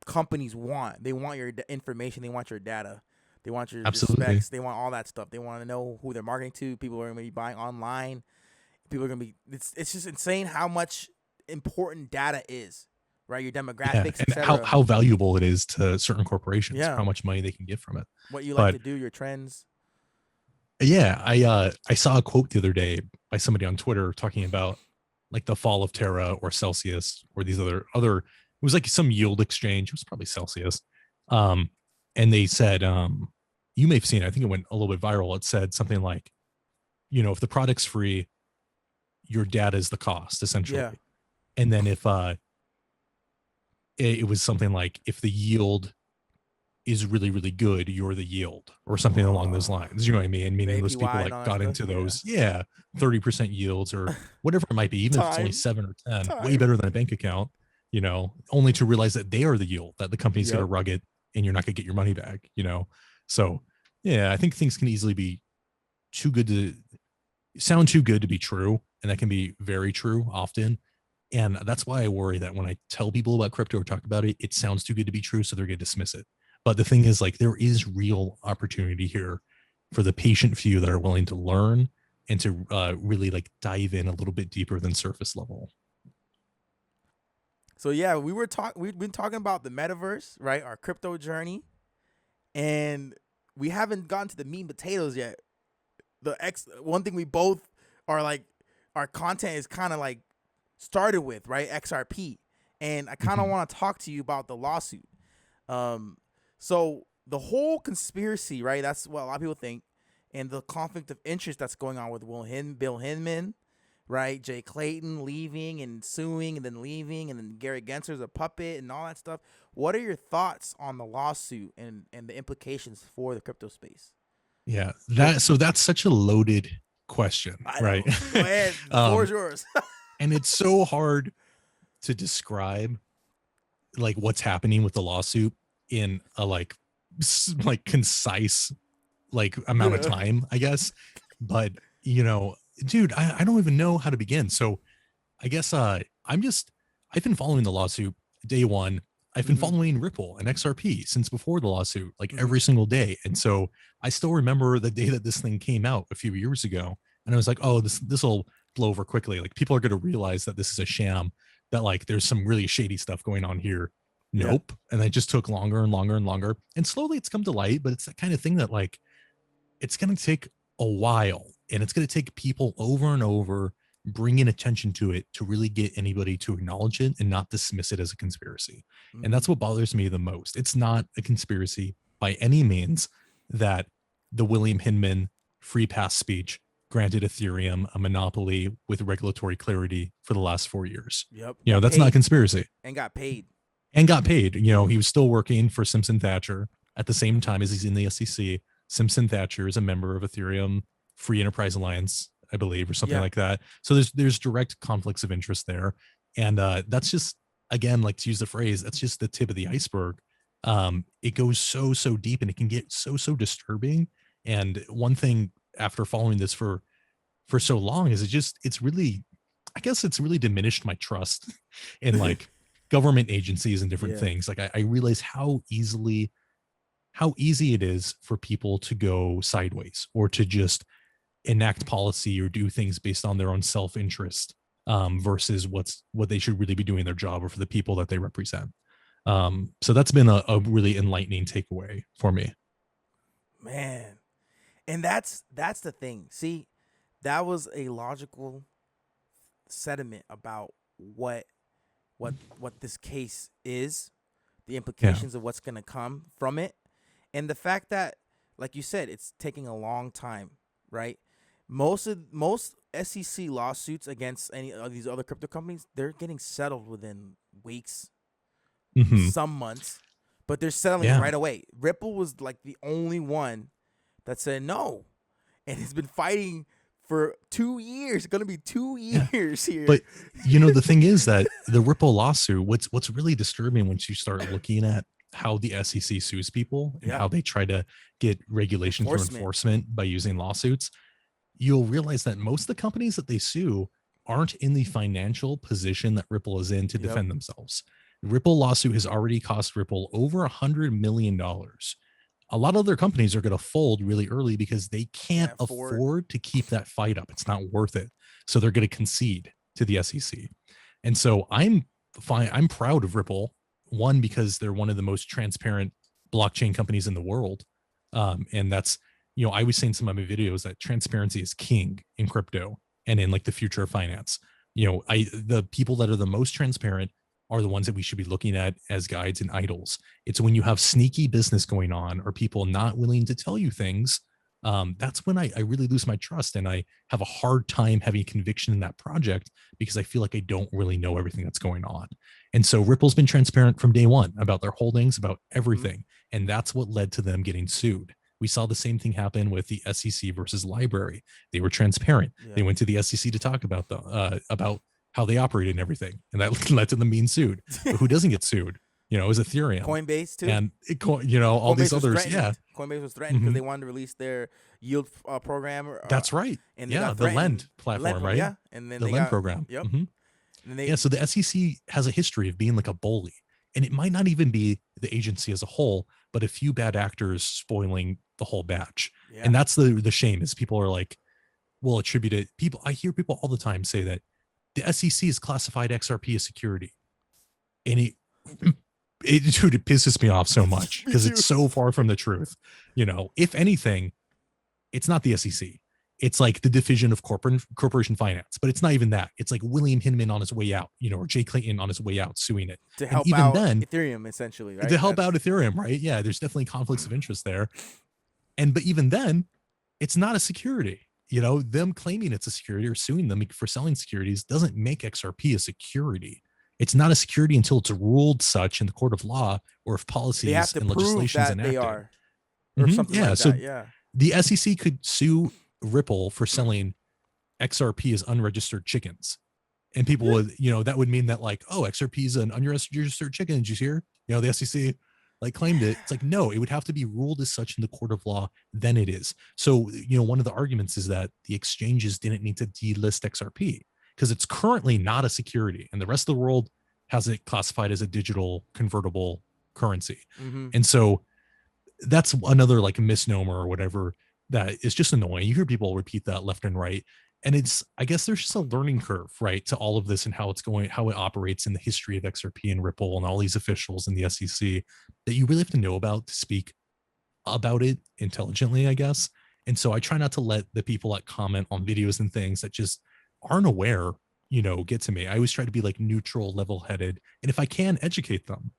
companies want. They want your information. They want your data. They want your absolutely. specs. They want all that stuff. They want to know who they're marketing to. People are going to be buying online. People are going to be. It's just insane how much important data is. Right, your Yeah, demographics, and etc. how valuable it is to certain corporations, Yeah, how much money they can get from it. what you like But to do, your trends. yeah, I saw a quote the other day by somebody on Twitter talking about like the fall of Terra or Celsius or these other it was like some yield exchange. It was probably Celsius. And they said, you may have seen it, I think it went a little bit viral. It said something like, if the product's free, your data is the cost, essentially. Yeah. And then if it was something like, if the yield is really, really good, you're the yield, or something along those lines. You know what I mean? Meaning those people APY like and all that got stuff. into those, 30% yields or whatever it might be, even if it's only Time. 7 or 10, way Time. better than a bank account, only to realize that they are the yield, that the company's Yep. going to rug it and you're not going to get your money back, So yeah, I think things can easily be too good to sound too good to be true. And that can be very true often. And that's why I worry that when I tell people about crypto or talk about it, it sounds too good to be true. So they're going to dismiss it. But the thing is, like, there is real opportunity here for the patient few that are willing to learn and to really like dive in a little bit deeper than surface level. So yeah, we've been talking about the metaverse, right? Our crypto journey, and we haven't gotten to the meat and potatoes yet. One thing we both are like, our content is kind of like started with, right? XRP, and I kind of want to talk to you about the lawsuit. So the whole conspiracy, right? That's what a lot of people think, and the conflict of interest that's going on with Bill Hinman, right? Jay Clayton leaving and suing and then leaving, and then Gary Gensler's a puppet and all that stuff. What are your thoughts on the lawsuit and the implications for the crypto space? Yeah, that's such a loaded question, I right? know. Go ahead. The floor is yours. And it's so hard to describe like what's happening with the lawsuit in a like concise like amount of Yeah. time, I guess. But you know, dude, I don't even know how to begin. So I guess I've been following the lawsuit day one. I've been Hmm. following Ripple and XRP since before the lawsuit, like Hmm. every single day. And so I still remember the day that this thing came out a few years ago. And I was like, oh, this will blow over quickly. Like people are gonna realize that this is a sham, that like there's some really shady stuff going on here. Yeah. Nope. And it just took longer and longer and longer. And slowly it's come to light, but it's that kind of thing that like it's going to take a while, and it's going to take people over and over bringing attention to it to really get anybody to acknowledge it and not dismiss it as a conspiracy. And Hmm. that's what bothers me the most. It's not a conspiracy by any means that the William Hinman free pass speech granted Ethereum a monopoly with regulatory clarity for the last 4 years. Yep. You know, Got that's not a paid conspiracy. and got paid. And got paid. You know, he was still working for Simpson Thatcher at the same time as he's in the SEC. Simpson Thatcher is a member of Ethereum Free Enterprise Alliance, I believe, or something Yeah. like that. So there's direct conflicts of interest there, and that's just, again, like, to use the phrase, that's just the tip of the iceberg. It goes so deep, and it can get so disturbing. And one thing after following this for so long is it's really, I guess it's really diminished my trust in like government agencies and different Yeah. things. Like I realize how easy it is for people to go sideways or to just enact policy or do things based on their own self-interest, versus what they should really be doing their job or for the people that they represent. So that's been a really enlightening takeaway for me. Man. And that's the thing. See, that was a logical sentiment about what this case is, the Yeah. implications of what's going to come from it, and the fact that, like you said, it's taking a long time, right? Most SEC lawsuits against any of these other crypto companies, they're getting settled within weeks, Hmm. some months, but they're settling Yeah. right away. Ripple was like the only one that said no, and has been fighting for 2 years. It's gonna be two Yeah. years here. But you know, the thing is that the Ripple lawsuit, what's really disturbing once you start looking at how the SEC sues people and Yeah, how they try to get regulation through enforcement. enforcement by using lawsuits, you'll realize that most of the companies that they sue aren't in the financial position that Ripple is in to Yep. defend themselves. Ripple lawsuit has already cost Ripple over $100 million. A lot of other companies are going to fold really early because they can't Can't afford. afford to keep that fight up. It's not worth it. So they're going to concede to the SEC. And so I'm fine. I'm proud of Ripple. One, because they're one of the most transparent blockchain companies in the world. And that's, you know, I was saying in some of my videos that transparency is king in crypto and in like the future of finance. You know, the people that are the most transparent are the ones that we should be looking at as guides and idols. It's when you have sneaky business going on or people not willing to tell you things, that's when I really lose my trust, and I have a hard time having conviction in that project because I feel like I don't really know everything that's going on. And so Ripple's been transparent from day one about their holdings, about Mm-hmm. everything. And that's what led to them getting sued. We saw the same thing happen with the SEC versus library. They were transparent. Yeah. They went to the SEC to talk about how they operated and everything, and that led to them being sued. But who doesn't get sued? You know, is Ethereum Coinbase too. and you know, all these Coinbase was others. Yeah. threatened. Coinbase was threatened because Hmm. they wanted to release their yield program, That's right. and they Yeah, got the threatened. Lend platform, right? Yeah, and then The they Lend got program. yep. Hmm. And then they Yeah, so the SEC has a history of being like a bully, and it might not even be the agency as a whole, but a few bad actors spoiling the whole batch. yeah. And that's the shame, is people are like, will attribute it. People, I hear people all the time say that the SEC has classified XRP as security, and dude, it pisses me off so much Me because too. it's so far from the truth. You know, if anything, it's not the SEC. It's like the division of corporation finance, but it's not even that. It's like William Hinman on his way out, you know, or Jay Clayton on his way out suing it. To And help even out then, Ethereum, essentially, right? to help out Ethereum, right? Yeah, there's definitely conflicts of interest there. But even then, it's not a security. You know, them claiming it's a security or suing them for selling securities doesn't make XRP a security. It's not a security until it's ruled such in the court of law, or if They have policies to and prove legislation is that they enacted. are, or something Yeah. like So that. Yeah. the SEC could sue Ripple for selling XRP as unregistered chickens. And people would, that would mean that like, oh, XRP is an unregistered chicken. Did you hear? The SEC like claimed it. It's like, no, it would have to be ruled as such in the court of law. Then it is. So, one of the arguments is that the exchanges didn't need to delist XRP because it's currently not a security, and the rest of the world has it classified as a digital convertible currency. Mm-hmm. And so that's another like misnomer or whatever that is just annoying. You hear people repeat that left and right. And I guess there's just a learning curve, right, to all of this and how it's going, how it operates in the history of XRP and Ripple and all these officials in the SEC that you really have to know about to speak about it intelligently, I guess. And so I try not to let the people that comment on videos and things that just aren't aware, get to me. I always try to be like neutral, level-headed, and if I can, educate them.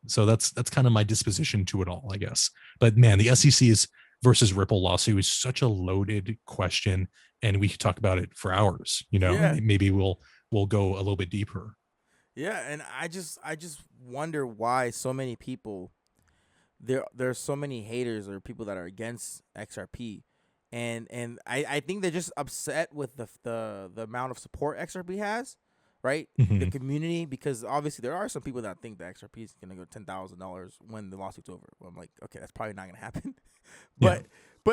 So that's kind of my disposition to it all, I guess. But man, the SEC's versus Ripple lawsuit is such a loaded question, and we could talk about it for hours. Yeah. Maybe we'll go a little bit deeper. Yeah, and I just wonder why so many people there's so many haters or people that are against XRP, and I think they're just upset with the amount of support XRP has, right? The community, because obviously there are some people that think that XRP is gonna go $10,000 when the lawsuit's over. I'm like, okay, that's probably not gonna happen, but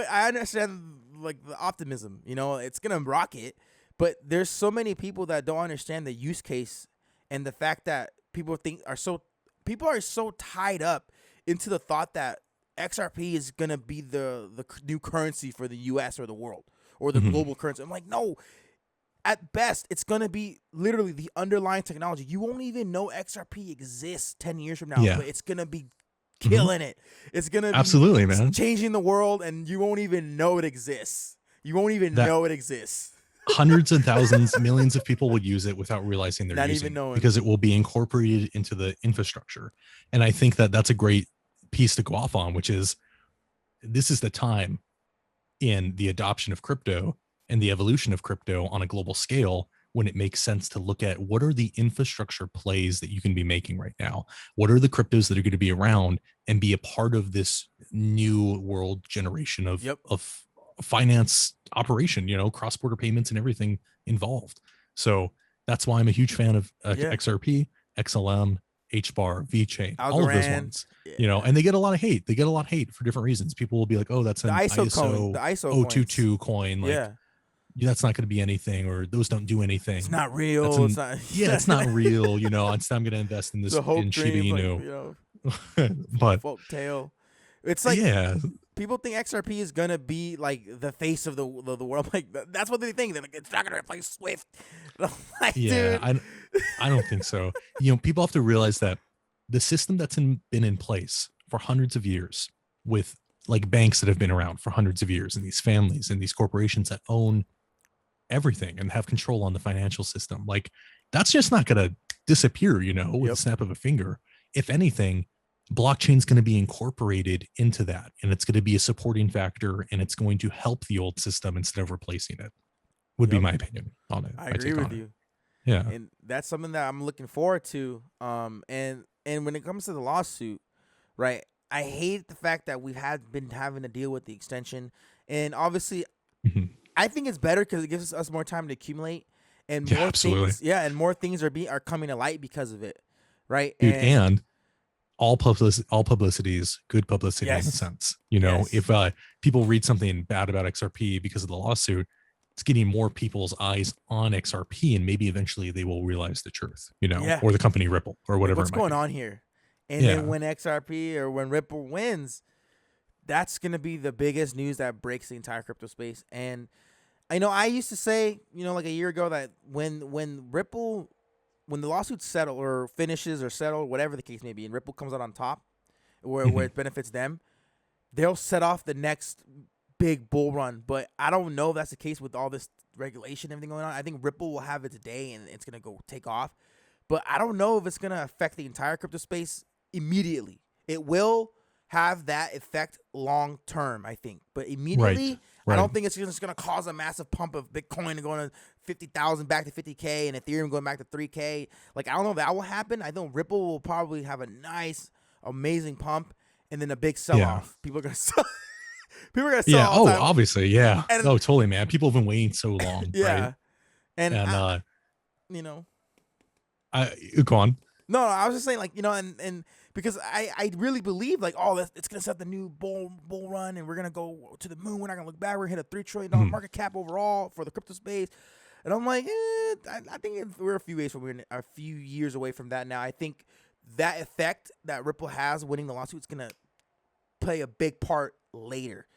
I understand like the optimism. It's gonna rocket, but there's so many people that don't understand the use case and the fact that people are so tied up into the thought that XRP is gonna be the new currency for the U.S. or the world or the global currency. I'm like, no. At best, it's gonna be literally the underlying technology. You won't even know XRP exists 10 years from now, but it's gonna be killing it. It's gonna be absolutely, man, changing the world, and you won't even know it exists. You won't even know it exists. Hundreds and thousands, millions of people would use it without realizing they're Not using even knowing, because it will be incorporated into the infrastructure. And I think that that's a great piece to go off on, which is this is the time in the adoption of crypto and the evolution of crypto on a global scale when it makes sense to look at what are the infrastructure plays that you can be making right now. What are the cryptos that are going to be around and be a part of this new world generation of finance operation, cross-border payments and everything involved. So that's why I'm a huge fan of XRP, XLM, HBAR, VeChain, all of those ones, and they get a lot of hate. They get a lot of hate for different reasons. People will be like, oh, that's an ISO, the ISO 022 coin. Like, that's not going to be anything, or those don't do anything. It's not real. It's not real. Instead I'm going to invest in this in Shiba Inu. But folk tale. It's like, people think XRP is gonna be like the face of the world. Like that's what they think. They're like, it's not gonna replace Swift. Like, dude. I don't think so. People have to realize that the system that's been in place for hundreds of years, with like banks that have been around for hundreds of years, and these families and these corporations that own everything and have control on the financial system, like that's just not gonna disappear. With a snap of a finger. If anything, blockchain is going to be incorporated into that, and it's going to be a supporting factor, and it's going to help the old system instead of replacing it. Would be my opinion on it. I agree with you. Yeah, and that's something that I'm looking forward to. And when it comes to the lawsuit, right? I hate the fact that we've been having to deal with the extension, and obviously, I think it's better because it gives us more time to accumulate, and more things. Yeah, and more things are coming to light because of it, right? Dude, and all publicity is good publicity in a sense. If people read something bad about XRP because of the lawsuit, it's getting more people's eyes on XRP, and maybe eventually they will realize the truth, or the company Ripple or whatever. What's going on here? And then when XRP or when Ripple wins, that's going to be the biggest news that breaks the entire crypto space. And I know I used to say, like a year ago, that when the lawsuit settle or finishes or settle, whatever the case may be, and Ripple comes out on top, where it benefits them, they'll set off the next big bull run. But I don't know if that's the case with all this regulation and everything going on. I think Ripple will have its day and it's going to go take off. But I don't know if it's going to affect the entire crypto space immediately. It will have that effect long term, I think. But immediately, I don't think it's just going to cause a massive pump of Bitcoin going to 50,000 back to 50K and Ethereum going back to 3K. Like, I don't know if that will happen. I think Ripple will probably have a nice, amazing pump and then a big sell-off. People are going to People are gonna sell Yeah. all the Oh, time. obviously. Yeah. And Oh, totally, man. People have been waiting so long, right? yeah, and And you know, I go on. no, I was just saying, like, and because I really believe, like, oh, it's gonna set the new bull run, and we're gonna go to the moon. We're not gonna look back. We're gonna hit a $3 trillion Mhm. market cap overall for the crypto space. And I'm like, I think we're a few years away from that now. I think that effect that Ripple has winning the lawsuit is gonna play a big part later.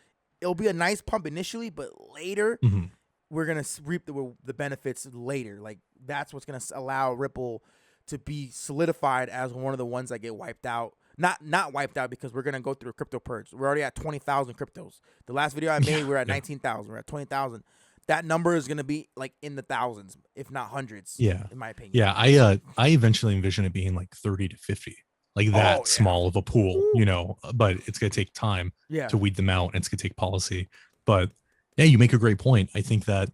It'll be a nice pump initially, but later Mhm. we're gonna reap the benefits later. Like, that's what's gonna allow Ripple to be solidified as one of the ones that get wiped out. Not wiped out, because we're gonna go through a crypto purge. We're already at 20,000 cryptos. The last video I made, Yeah. we are at Yeah. 19,000. We're at 20,000. That number is gonna be like in the thousands, if not hundreds, Yeah. in my opinion. Yeah. I eventually envision it being like 30 to 50, like Oh that yeah. small of a pool, Woo. but it's gonna take time Yeah. to weed them out, and it's gonna take policy. But yeah, you make a great point. I think that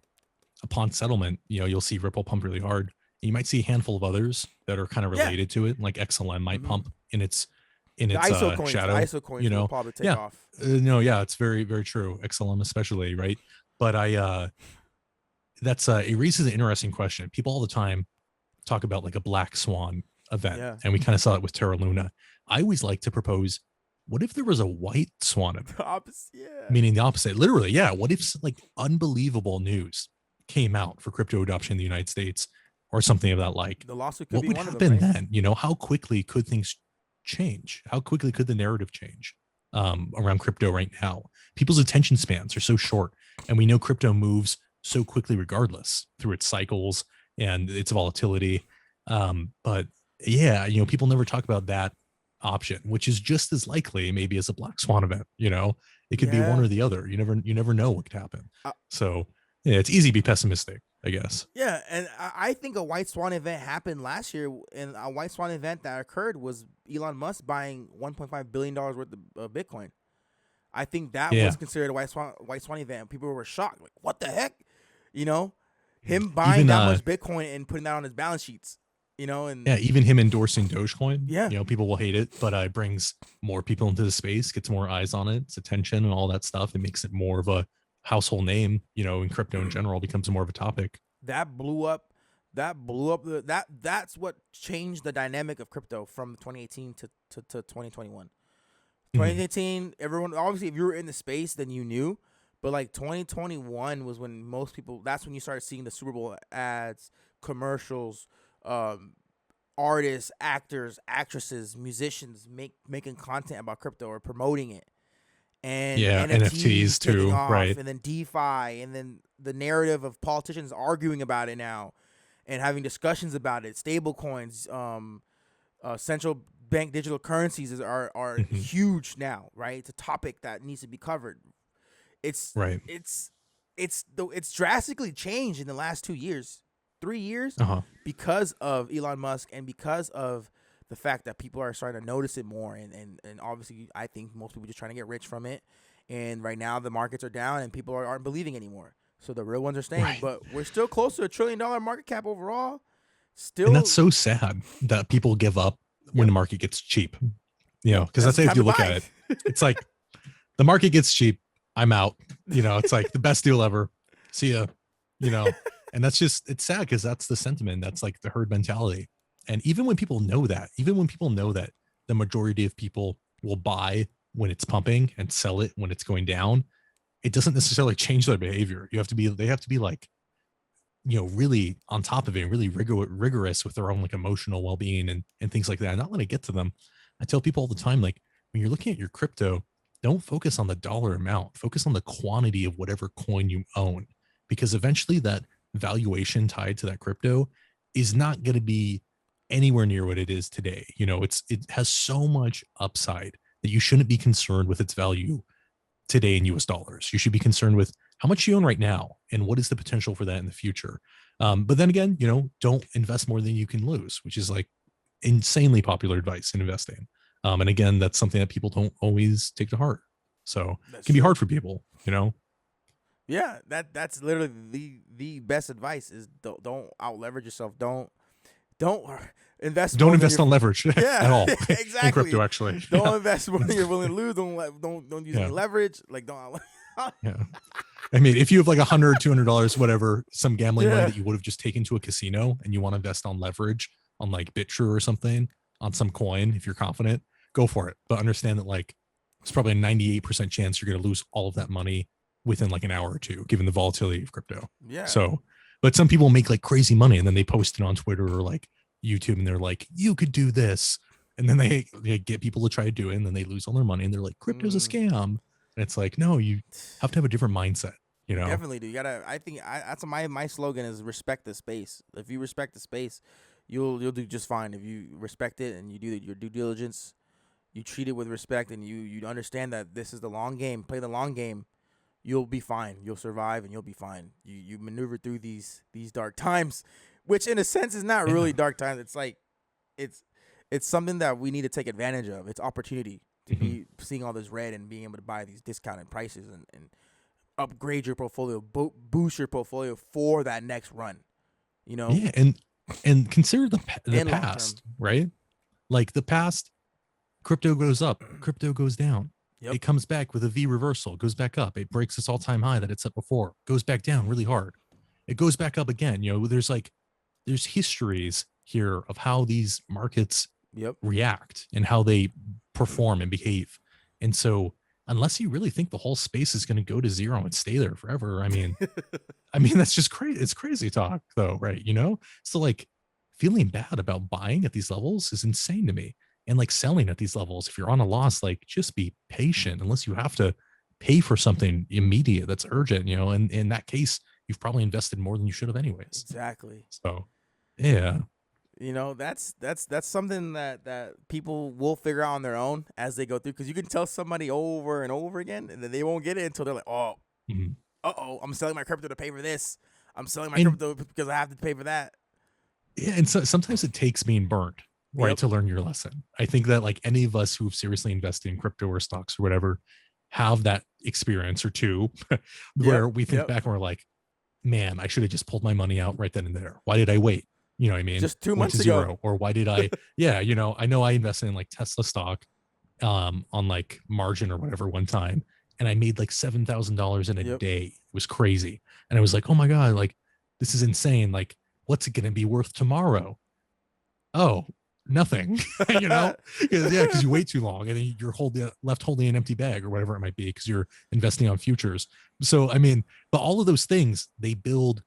upon settlement, you'll see Ripple pump really hard. You might see a handful of others that are kind of Yeah. related to it, like XLM might hmm pump in its The ISO shadow. coins will probably take Yeah, off. no, yeah, it's very very true. XLM especially, right? But that's it raises an interesting question. People all the time talk about like a black swan event, Yeah. and we kind of saw it with Terra Luna. I always like to propose, what if there was a white swan event? The opposite. Yeah. Meaning the opposite. Literally, yeah. What if like unbelievable news came out for crypto adoption in the United States or something of that like? The lawsuit could What be would one of them, happen right? then? How quickly could things change? How quickly could the narrative change around crypto right now? People's attention spans are so short, and we know crypto moves so quickly regardless through its cycles and its volatility. But yeah, people never talk about that option, which is just as likely maybe as a black swan event. It could be one Yeah. or the other. You never know what could happen. Uh, So yeah, it's easy to be pessimistic, I guess. Yeah, and I think a white swan event happened last year, and a white swan event that occurred was Elon Musk buying $1.5 billion worth of Bitcoin. I think that Yeah. was considered a white swan event. People were shocked, like, what the heck, you know, him buying Even that much Bitcoin and putting that on his balance sheets, and yeah, even him endorsing Dogecoin, yeah, people will hate it, but it brings more people into the space, gets more eyes on it, its attention and all that stuff. It makes it more of a household name, in crypto in general, becomes more of a topic. that blew up. That's what changed the dynamic of crypto from 2018 to 2021. Mhm. 2018, everyone, obviously, if you were in the space, then you knew. But like 2021 was when most people. That's when you started seeing the Super Bowl ads, commercials, um, artists, actors, actresses, musicians making content about crypto or promoting it, and Yeah, NFTs NFTs taking too, off, right? and then DeFi, and then the narrative of politicians arguing about it now, and having discussions about it. Stable coins, central bank digital currencies are Mhm. huge now, right? It's a topic that needs to be covered. It's Right. it's it's drastically changed in the last 2 years, 3 years, Uh-huh. because of Elon Musk and because of the fact that people are starting to notice it more, and obviously I think most people just trying to get rich from it. And right now the markets are down and people aren't believing anymore. So the real ones are staying, Right. but we're still close to $1 trillion market cap overall. And that's Still, so sad that people give up when yep, the market gets cheap. yep. Because That's that's the it, if time to you look at buy. it. It's like the market gets cheap, I'm out. It's like the best deal ever. See ya. You know, and that's just, it's sad because that's the sentiment. That's like the herd mentality. And even when people know that, the majority of people will buy when it's pumping and sell it when it's going down, it doesn't necessarily change their behavior. They have to be like, really on top of it, really rigorous with their own like emotional well-being and things like that. Not let it get to them. I tell people all the time, like, when you're looking at your crypto, don't focus on the dollar amount, focus on the quantity of whatever coin you own, because eventually that valuation tied to that crypto is not going to be anywhere near what it is today. It has so much upside that you shouldn't be concerned with its value today in US dollars. You should be concerned with how much you own right now and what is the potential for that in the future. But then again, don't invest more than you can lose, which is like insanely popular advice in investing. And again, that's something that people don't always take to heart. So it That's can be true. hard for people. Yeah, that's literally the best advice is don't out leverage yourself. Don't don't invest Don't more than invest you're. on leverage at Yeah, all in exactly. crypto, actually. Don't Yeah. invest more than you're willing to lose. Don't use any Yeah. leverage. Like don't. Yeah. I mean, if you have like $100, $200, whatever, some gambling money Yeah. that you would have just taken to a casino and you want to invest on leverage on like BitTrue or something on some coin, if you're confident, go for it. But understand that like it's probably a 98% chance you're going to lose all of that money within like an hour or two, given the volatility of crypto. Yeah. So, but some people make like crazy money and then they post it on Twitter or like YouTube and they're like, you could do this. And then they get people to try to do it and then they lose all their money and they're like, crypto's a scam. And it's like, no, you have to have a different mindset. You You know, definitely do. You gotta. I think that's my slogan is respect the space. If you respect the space, you'll do just fine. If you respect it and you do your due diligence, you treat it with respect, and you understand that this is the long game. Play the long game. You'll be fine. You'll survive, and you'll be fine. You maneuver through these dark times, which in a sense is not really dark times. It's like it's it's something that we need to take advantage of. It's opportunity to be seeing all this red and being able to buy these discounted prices and upgrade your portfolio, boost your portfolio for that next run. You know, yeah, and consider the and long past, term. right? Like the past, crypto goes up, crypto goes down. Yep. It comes back with a V reversal, goes back up. It breaks its all-time high that it's at before, goes back down really hard. It goes back up again. You know, there's histories here of how these markets Yep. react and how they perform and behave. And so unless you really think the whole space is going to go to zero and stay there forever, I mean that's just crazy. It's crazy talk though, right? You know? So like feeling bad about buying at these levels is insane to me. And like selling at these levels, if you're on a loss, like just be patient unless you have to pay for something immediate that's urgent, you know, and in that case, you've probably invested more than you should have anyways. Exactly. So yeah. You know, that's something that people will figure out on their own as they go through, because you can tell somebody over and over again and then they won't get it until they're like, oh, I'm selling my crypto to pay for this. I'm selling my crypto because I have to pay for that. Yeah, and so sometimes it takes being burned, right, Yep. to learn your lesson. I think that like any of us who've seriously invested in crypto or stocks or whatever have that experience or two where we think back and we're like, man, I should have just pulled my money out right then and there. Why did I wait? You know what I mean? Just 2 Went months to ago. zero. Or why did I, yeah, you know I invested in like Tesla stock on like margin or whatever one time. And I made like $7,000 in a Yep. day. It was crazy. And I was like, oh my God, like this is insane. Like, what's it going to be worth tomorrow? Oh, nothing. You know? Yeah, because you wait too long and then you're left holding an empty bag or whatever it might be because you're investing on futures. So, I mean, but all of those things, they build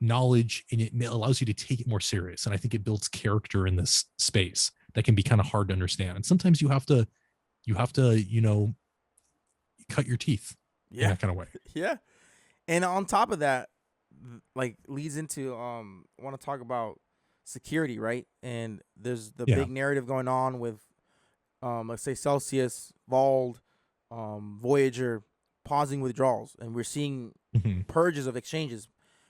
knowledge and it allows you to take it more serious. And I think it builds character in this space that can be kind of hard to understand. And sometimes you have to, you know, cut your teeth in that kind of way. Yeah. And on top of that, like leads into I want to talk about security, right? And there's the big narrative going on with let's say Celsius, Vald, Voyager pausing withdrawals, and we're seeing purges of exchanges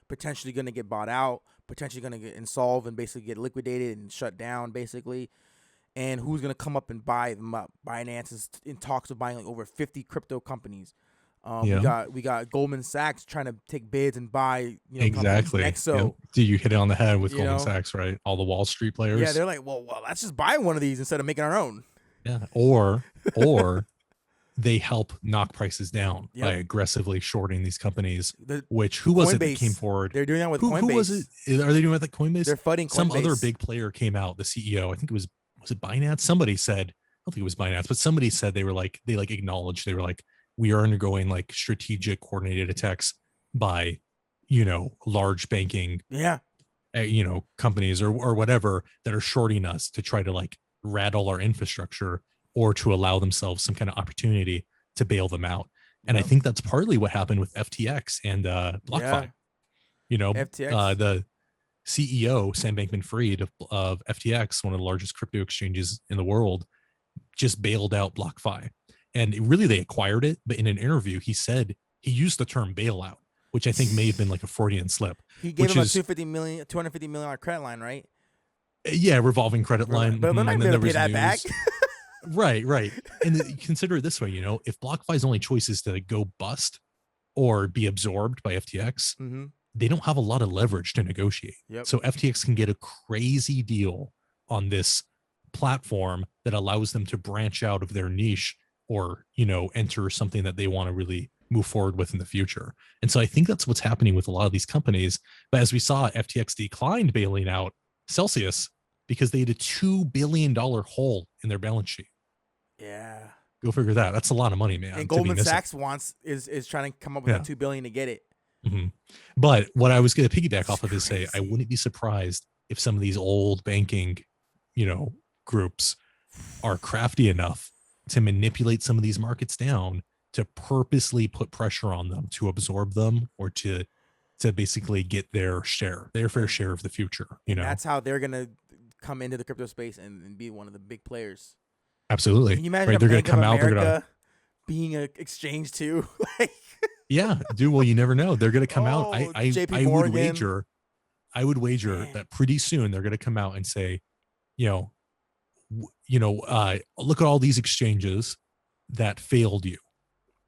potentially going to get bought out, potentially going to get insolved and basically get liquidated and shut down basically. And who's going to come up and buy them up? Binance is in talks of buying like over 50 crypto companies. We got Goldman Sachs trying to take bids and buy, exactly. Nexo. Do you hit it on the head with Goldman Sachs, right? All the Wall Street players. Yeah, they're like, well, let's just buy one of these instead of making our own. Yeah, or they help knock prices down by aggressively shorting these companies. Who was it that came forward? They're doing that with Coinbase. Who was it? Are they doing it with Coinbase? They're fighting Coinbase. Some other big player came out. The CEO, I think it was it Binance? Somebody said, I don't think it was Binance, but somebody said they acknowledged they were like, we are undergoing like strategic coordinated attacks by, large banking, companies or whatever that are shorting us to try to like rattle our infrastructure or to allow themselves some kind of opportunity to bail them out. And I think that's partly what happened with FTX and BlockFi. FTX. The CEO, Sam Bankman-Fried of FTX, one of the largest crypto exchanges in the world, just bailed out BlockFi. And really, they acquired it. But in an interview, he said he used the term bailout, which I think may have been like a Freudian slip. He gave him a $250 million credit line, right? Yeah, revolving credit line. But they're not going to pay that back. Right. And consider it this way, if BlockFi's only choice is to go bust or be absorbed by FTX, they don't have a lot of leverage to negotiate. Yep. So FTX can get a crazy deal on this platform that allows them to branch out of their niche or, enter something that they want to really move forward with in the future. And so I think that's what's happening with a lot of these companies. But as we saw, FTX declined bailing out Celsius because they had a $2 billion hole in their balance sheet. Yeah. Go figure that. That's a lot of money, man. And Goldman Sachs is trying to come up with that $2 billion to get it. Mm-hmm. But what I was going to piggyback off of is say, I wouldn't be surprised if some of these old banking, groups are crafty enough to manipulate some of these markets down to purposely put pressure on them to absorb them or to basically get their fair share of the future. That's how they're gonna come into the crypto space and be one of the big players. Absolutely. Can you imagine they're going to come out? They're gonna being an exchange too. Yeah, dude. Well, you never know. They're gonna come out. JP Morgan. I would wager that pretty soon they're gonna come out and say, look at all these exchanges that failed you.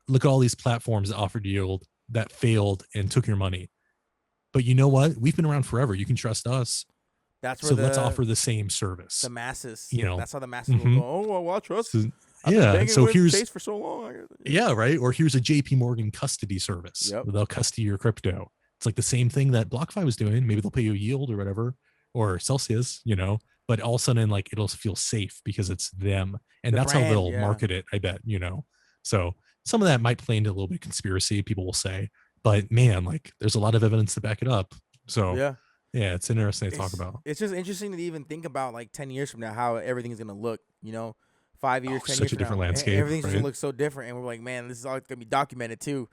Look at all these platforms that offered yield that failed and took your money. But you know what? We've been around forever. You can trust us. That's where let's offer the same service. The masses, that's how the masses will go. Oh, well, I trust. So here's Chase for so long. Yeah, right. Or here's a JP Morgan custody service. Yep. They'll custody your crypto. It's like the same thing that BlockFi was doing. Maybe they'll pay you a yield or whatever, or Celsius, but all of a sudden, like, it'll feel safe because it's them. And that's brand, how they'll market it, I bet, So some of that might play into a little bit of conspiracy, people will say. But man, like, there's a lot of evidence to back it up. So yeah, it's interesting to talk about. It's just interesting to even think about, like, 10 years from now, how everything's going to look, 5 years, 10 years such a different landscape. Everything's going to look so different. And we're like, man, this is all going to be documented too.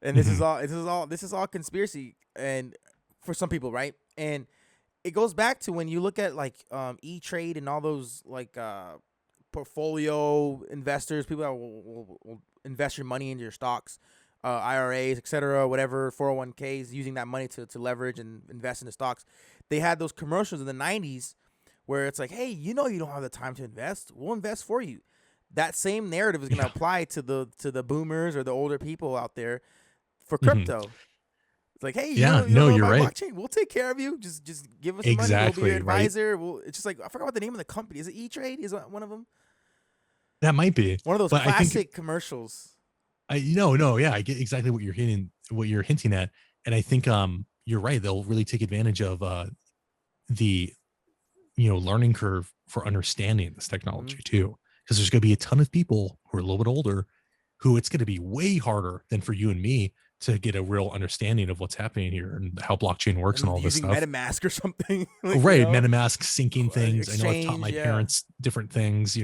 And this is all conspiracy. And for some people, right? And it goes back to when you look at, like, E-Trade and all those, like, portfolio investors, people that will invest your money into your stocks, IRAs, etc., whatever, 401ks, using that money to leverage and invest in the stocks. They had those commercials in the 90s where it's like, hey, you don't have the time to invest. We'll invest for you. That same narrative is going to apply to the boomers or the older people out there for crypto. It's like, hey, you're right. Blockchain. We'll take care of you. Just give us some money. We'll be your advisor. Right. It's just like, I forgot what the name of the company is. It E-Trade? Is one of them? That might be one of those classic commercials. I get exactly what you're hinting at, and I think you're right. They'll really take advantage of the learning curve for understanding this technology too, because there's going to be a ton of people who are a little bit older who it's going to be way harder than for you and me to get a real understanding of what's happening here and how blockchain works and all this stuff. MetaMask or something. Right. MetaMask syncing things. I know I've taught my parents different things,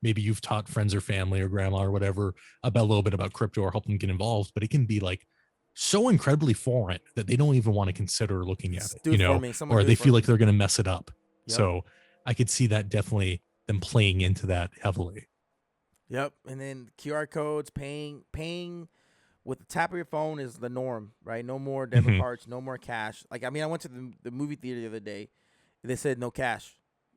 maybe you've taught friends or family or grandma or whatever about a little bit about crypto or help them get involved, but it can be like so incredibly foreign that they don't even want to consider looking at it, or they feel like they're going to mess it up. Yep. So I could see that definitely them playing into that heavily. Yep. And then QR codes, paying with the tap of your phone is the norm, right? No more debit cards, no more cash. Like, I mean, I went to the movie theater the other day. They said no cash.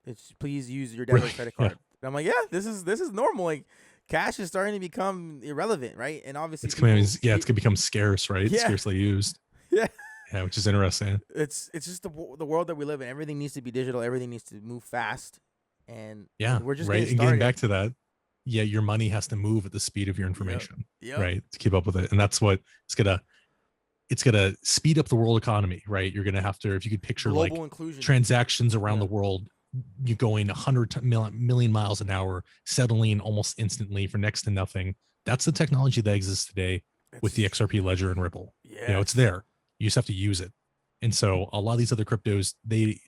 It's please use your debit or credit card. And I'm like, yeah, this is normal. Like, cash is starting to become irrelevant, right? And obviously, it's gonna become scarce, right? Yeah. Scarcely used. Yeah. Yeah, which is interesting. It's just the world that we live in. Everything needs to be digital. Everything needs to move fast. And we're just right. And getting back to that, your money has to move at the speed of your information, right? To keep up with it. And that's what it's gonna speed up the world economy, right? You're gonna have to, if you could picture global like inclusion. Transactions around the world, you going 100 million miles an hour, settling almost instantly for next to nothing. That's the technology that exists today with the XRP Ledger and Ripple. Yeah, it's there. You just have to use it. And so a lot of these other cryptos, they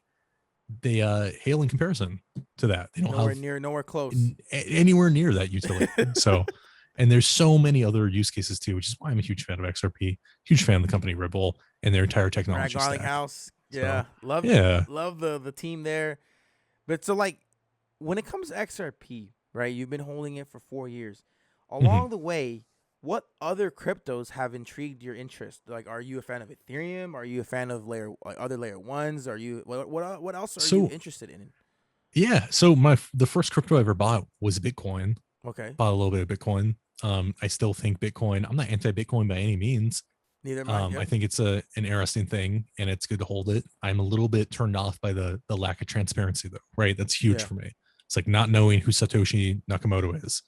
hail in comparison to that. They don't nowhere close, anywhere near that utility. So, and there's so many other use cases too, which is why I'm a huge fan of XRP, huge fan of the company Ripple and their entire technology stack. House, so, love the team there. But so, like, when it comes to XRP, right? You've been holding it for 4 years. Along the way, what other cryptos have intrigued your interest? Like, are you a fan of Ethereum? Are you a fan of other layer ones? Are you what else are you interested in? Yeah, so the first crypto I ever bought was Bitcoin. Okay, bought a little bit of Bitcoin. I still think Bitcoin. I'm not anti-Bitcoin by any means. Neither am I. I Yep. think it's an interesting thing, and it's good to hold it. I'm a little bit turned off by the lack of transparency, though. Right, that's huge Yeah. for me. It's like not knowing who Satoshi Nakamoto is.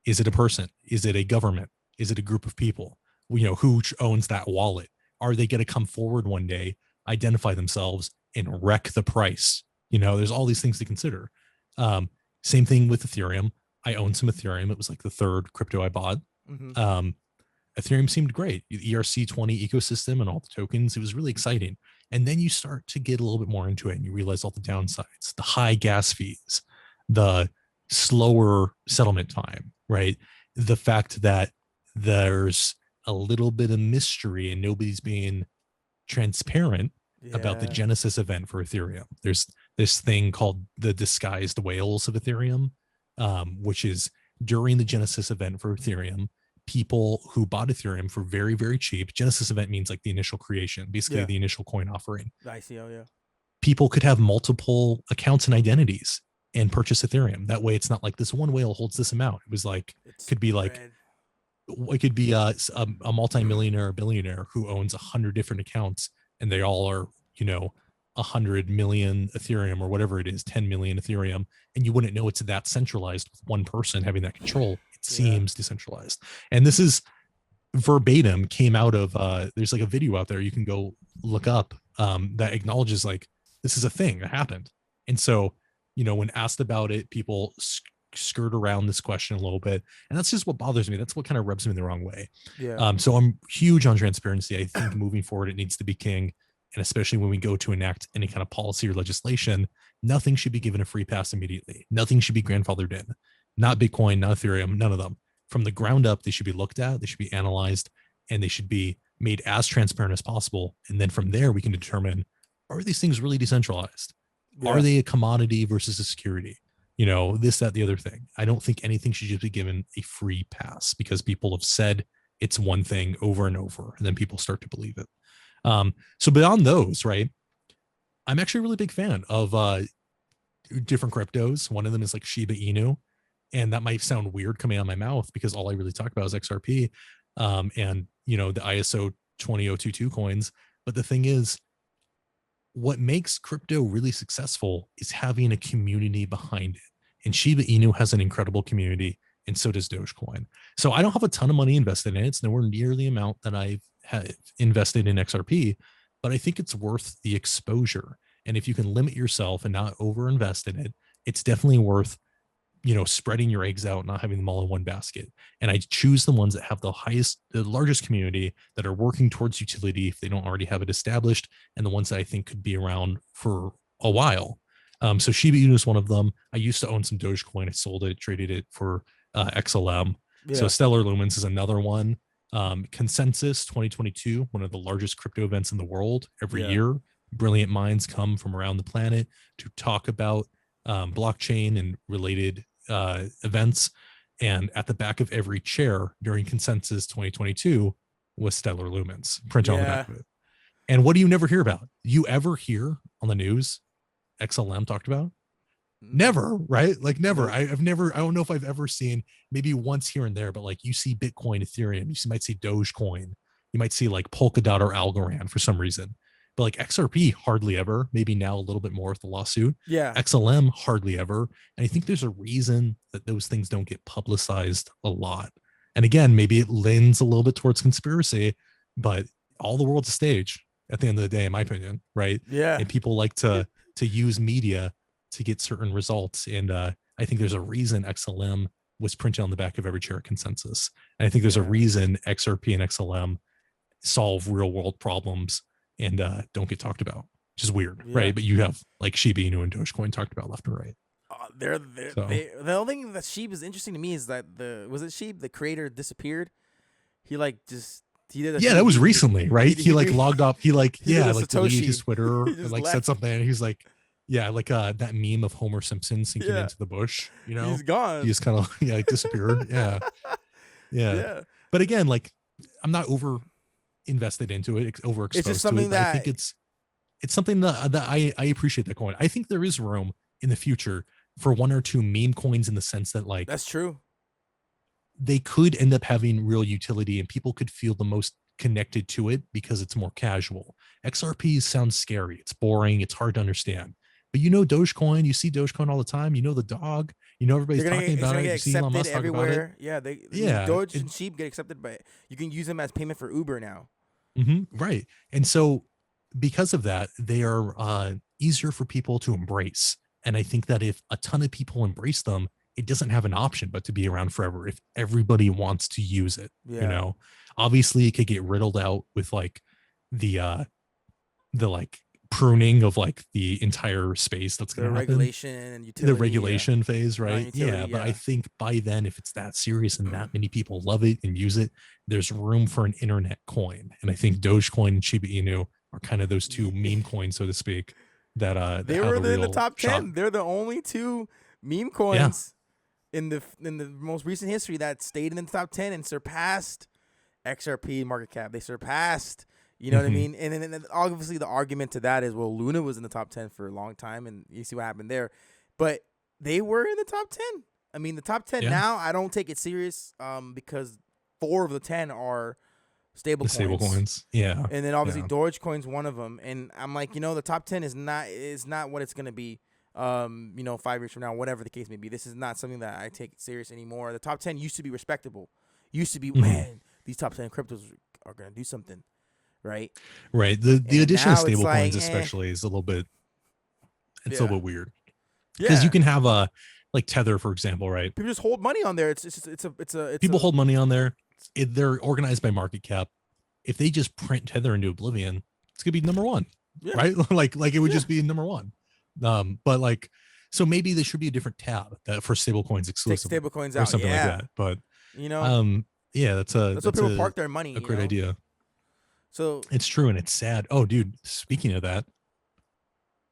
Is it a person? Is it a government? Is it a group of people? Who owns that wallet? Are they going to come forward one day, identify themselves, and wreck the price? There's all these things to consider. Um, Same thing with Ethereum. I own some Ethereum. It was like the third crypto I bought. Mm-hmm. Ethereum seemed great. The ERC20 ecosystem and all the tokens, it was really exciting. And then you start to get a little bit more into it and you realize all the downsides, the high gas fees, the slower settlement time, right? The fact that there's a little bit of mystery and nobody's being transparent about the Yeah. genesis event for Ethereum. There's this thing called the disguised whales of Ethereum, which is during the genesis event for Ethereum, people who bought Ethereum for very, very cheap. Genesis event means like the initial creation, basically Yeah. the initial coin offering. The ICO. Yeah. People could have multiple accounts and identities and purchase Ethereum. That way, it's not like this one whale holds this amount. It was like, It's could be like, spread. it could be a multimillionaire or billionaire who owns 100 different accounts and they all are, 100 million Ethereum or whatever it is, 10 million Ethereum. And you wouldn't know it's that centralized with one person having that control. It Yeah. seems decentralized. And this is verbatim came out of, there's like a video out there you can go look up that acknowledges like, this is a thing that happened. And so, when asked about it, people skirt around this question a little bit, and that's just what bothers me. That's what kind of rubs me the wrong way. Yeah. So I'm huge on transparency. I think moving forward it needs to be king, and especially when we go to enact any kind of policy or legislation, nothing should be given a free pass immediately. Nothing should be grandfathered in. Not Bitcoin, not Ethereum, none of them. From the ground up, they should be looked at, they should be analyzed, and they should be made as transparent as possible. And then from there we can determine, are these things really decentralized? Yeah. Are they a commodity versus a security? This, that, the other thing. I don't think anything should just be given a free pass because people have said it's one thing over and over, and then people start to believe it. So beyond those, right, I'm actually a really big fan of different cryptos. One of them is like Shiba Inu, and that might sound weird coming out of my mouth because all I really talk about is XRP, and the ISO 20022 coins. But the thing is, what makes crypto really successful is having a community behind it. And Shiba Inu has an incredible community, and so does Dogecoin. So I don't have a ton of money invested in it. It's nowhere near the amount that I've invested in XRP, but I think it's worth the exposure. And if you can limit yourself and not overinvest in it, it's definitely worth spreading your eggs out, not having them all in one basket. And I choose the ones that have the largest community, that are working towards utility if they don't already have it established, and the ones that I think could be around for a while. So Shiba Inu is one of them. I used to own some Dogecoin. I sold it, traded it for XLM. Yeah. So Stellar Lumens is another one. Consensus 2022, one of the largest crypto events in the world every year. Brilliant minds come from around the planet to talk about blockchain and related events. And at the back of every chair during Consensus 2022 was Stellar Lumens printed on the back of it. And what do you never hear about? You ever hear on the news XLM talked about? Never, right? Like never. I've never, I don't know if I've ever seen, maybe once here and there, but like you see Bitcoin, Ethereum, you might see Dogecoin, you might see like Polkadot or Algorand for some reason. But like XRP, hardly ever. Maybe now a little bit more with the lawsuit. Yeah. XLM, hardly ever. And I think there's a reason that those things don't get publicized a lot. And again, maybe it lends a little bit towards conspiracy, but all the world's a stage at the end of the day, in my opinion, right? Yeah. And people like to use media to get certain results. And I think there's a reason XLM was printed on the back of every chair Consensus. And I think there's a reason XRP and XLM solve real world problems and don't get talked about, which is weird, right? But you have like Shiba Inu and Dogecoin talked about left and right. The only thing that Sheeb is interesting to me is that Sheeb, the creator, disappeared. He like just he did. That was recently, right? He like logged off. He like like deleted his Twitter and like said something. And he's like, like that meme of Homer Simpson sinking into the bush. He's gone. He just kind of like disappeared. Yeah. But again, like I'm not over invested into it, overexposed it's just something to it. I think it's something that I appreciate that coin. I think there is room in the future for one or two meme coins in the sense that like that's true. They could end up having real utility and people could feel the most connected to it because it's more casual. XRP sounds scary. It's boring. It's hard to understand. But you know Dogecoin, you see Dogecoin all the time. You know the dog. You know everybody's talking It's about gonna it. get You see Elon accepted Musk talk about it. everywhere. Yeah, I mean, Yeah, Doge and Sheep get accepted, but you can use them as payment for Uber now. right. And so because of that, they are easier for people to embrace. And I think that if a ton of people embrace them, it doesn't have an option but to be around forever if everybody wants to use it. You Yeah, know, obviously it could get riddled out with like the like pruning of like the entire space that's going the to happen, regulation and the utility. Yeah, regulation phase, right? non-utility. Yeah, but I Yeah, think by then, if it's that serious and that many people love it and use it, there's room for an internet coin. And I think Dogecoin and Shiba Inu are kind of those two meme coins, so to speak, that they have were a in the real top shot. 10. They're the only two meme Yeah. coins in the most recent history that stayed in the top 10 and surpassed XRP market cap. They surpassed, you know what I Hmm. mean? And then obviously the argument to that is, well, Luna was in the top 10 for a long time, and you see what happened there. But they were in the top 10. I mean, the top 10 Yeah. now, I don't take it serious because 4 of the 10 are stable The stable coins. coins. Yeah. And then obviously Yeah. Dogecoin's one of them. And I'm like, the top 10 is not what it's going to be. 5 years from now, whatever the case may be. This is not something that I take serious anymore. The top 10 used to be respectable. Used to be, man, these top 10 cryptos are going to do something, right? Right. The And addition of now it's stable like, coins especially is a little bit, it's a yeah, little bit weird because you yeah. can have a like Tether, for example, right? People just hold money on there. It's People a hold money on there. They're organized by market cap. If they just print Tether into oblivion, it's gonna be number one, yeah, right? like it would yeah. just be number one. But like, so maybe there should be a different tab that for stable coins Take exclusively stable coins or out. something like Yeah, that. But you know um, yeah, that's a that's where people park their money. great idea. So It's true and it's sad. Oh, dude, speaking of that,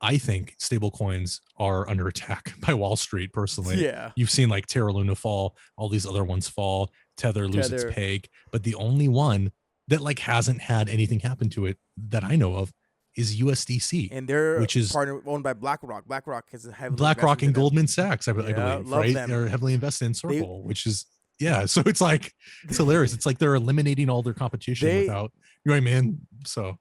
I think stable coins are under attack by Wall Street personally. yeah, You've seen like Terra Luna fall, all these other ones fall, Tether lose its Tether, peg, but the only one that like hasn't had anything happen to it that I know of is USDC, and they're which is partner owned by BlackRock. BlackRock has heavily invested BlackRock into and them. Goldman Sachs, I Yeah, believe, love right? them. They're heavily invested in They Circle, which is yeah. So it's like it's hilarious. It's like they're eliminating all their competition they without you know what I mean. So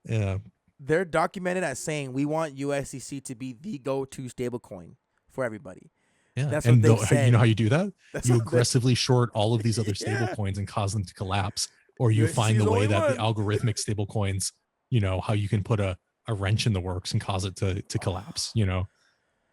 yeah, they're documented as saying we want USDC to be the go-to stablecoin for everybody. yeah. That's what And they've you know said. how you do that? That's You what they, aggressively short all of these other stable yeah. coins and cause them to collapse, or you USDC find is the the way only that the one. algorithmic stable coins, you know, how you can put a wrench in the works and cause it to collapse, you know.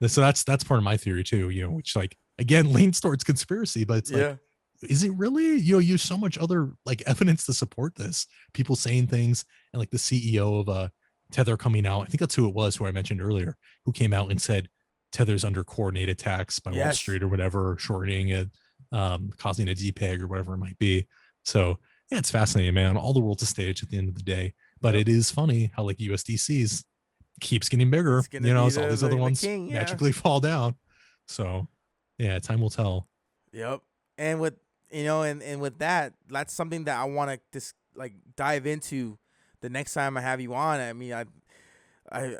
So that's part of my theory too, you know, which like again leans towards conspiracy, but it's like, Yeah. is it really? You know, use so much other like evidence to support this. People saying things, and like the CEO of Tether coming out, I think that's who it was, who I mentioned earlier, who came out and said Tether's under coordinated attacks by Wall Yes. Street or whatever, shorting it, causing a depeg or whatever it might be. So yeah, it's fascinating, man. All the world's a stage at the end of the day. But Yep. it is funny how like USDC's keeps getting bigger, It's gonna you know, be as all these other the ones king. Yeah. magically fall down. So yeah, time will tell. Yep. And with and with that, that's something that I want to just like dive into the next time I have you on. I mean, I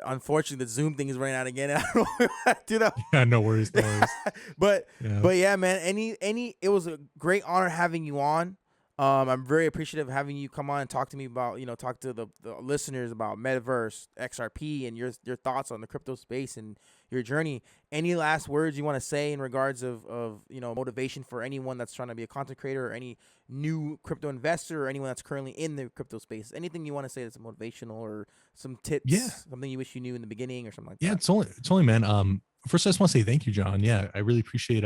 unfortunately the Zoom thing is running out again. And I don't know how to do that. Yeah, no worries, no worries. but Yeah. but yeah, man. It was a great honor having you on. I'm very appreciative of having you come on and talk to me about talk to the listeners about Metaverse, XRP, and your thoughts on the crypto space and your journey. Any last words you want to say in regards of motivation for anyone that's trying to be a content creator or any new crypto investor or anyone that's currently in the crypto space? Anything you want to say that's motivational or some tips, Yeah. something you wish you knew in the beginning or something like Yeah, that? it's only man. First I just want to say thank you, John. Yeah, I really appreciate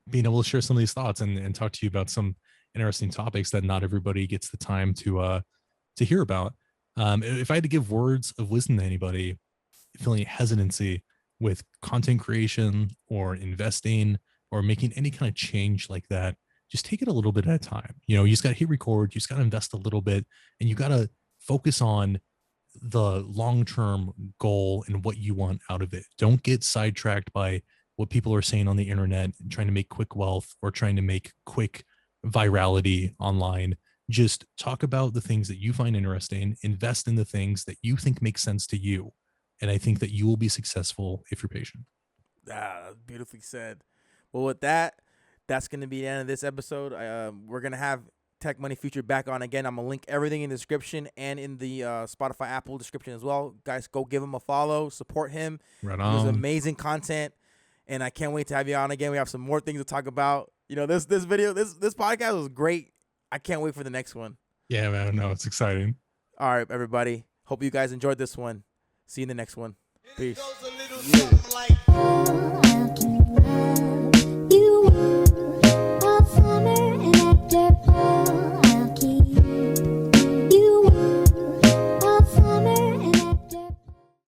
being able to share some of these thoughts and talk to you about some interesting topics that not everybody gets the time to hear about. If I had to give words of wisdom to anybody feeling hesitancy with content creation or investing or making any kind of change like that, just take it a little bit at a time. You know, you just got to hit record, you just got to invest a little bit, and you got to focus on the long-term goal and what you want out of it. Don't get sidetracked by what people are saying on the internet and trying to make quick wealth or trying to make quick virality online. Just talk about the things that you find interesting, invest in the things that you think make sense to you. And I think that you will be successful if you're patient. Ah, beautifully said. Well, with that, that's going to be the end of this episode. We're going to have Techmoneyfuture back on again. I'm gonna link everything in the description and in the Spotify, Apple description as well. Guys, go give him a follow, support him. Right He does on. amazing content, and I can't wait to have you on again. We have some more things to talk about. You know, this podcast was great. I can't wait for the next one. Yeah, man. No, it's exciting. All right, everybody. Hope you guys enjoyed this one. See you in the next one. Peace.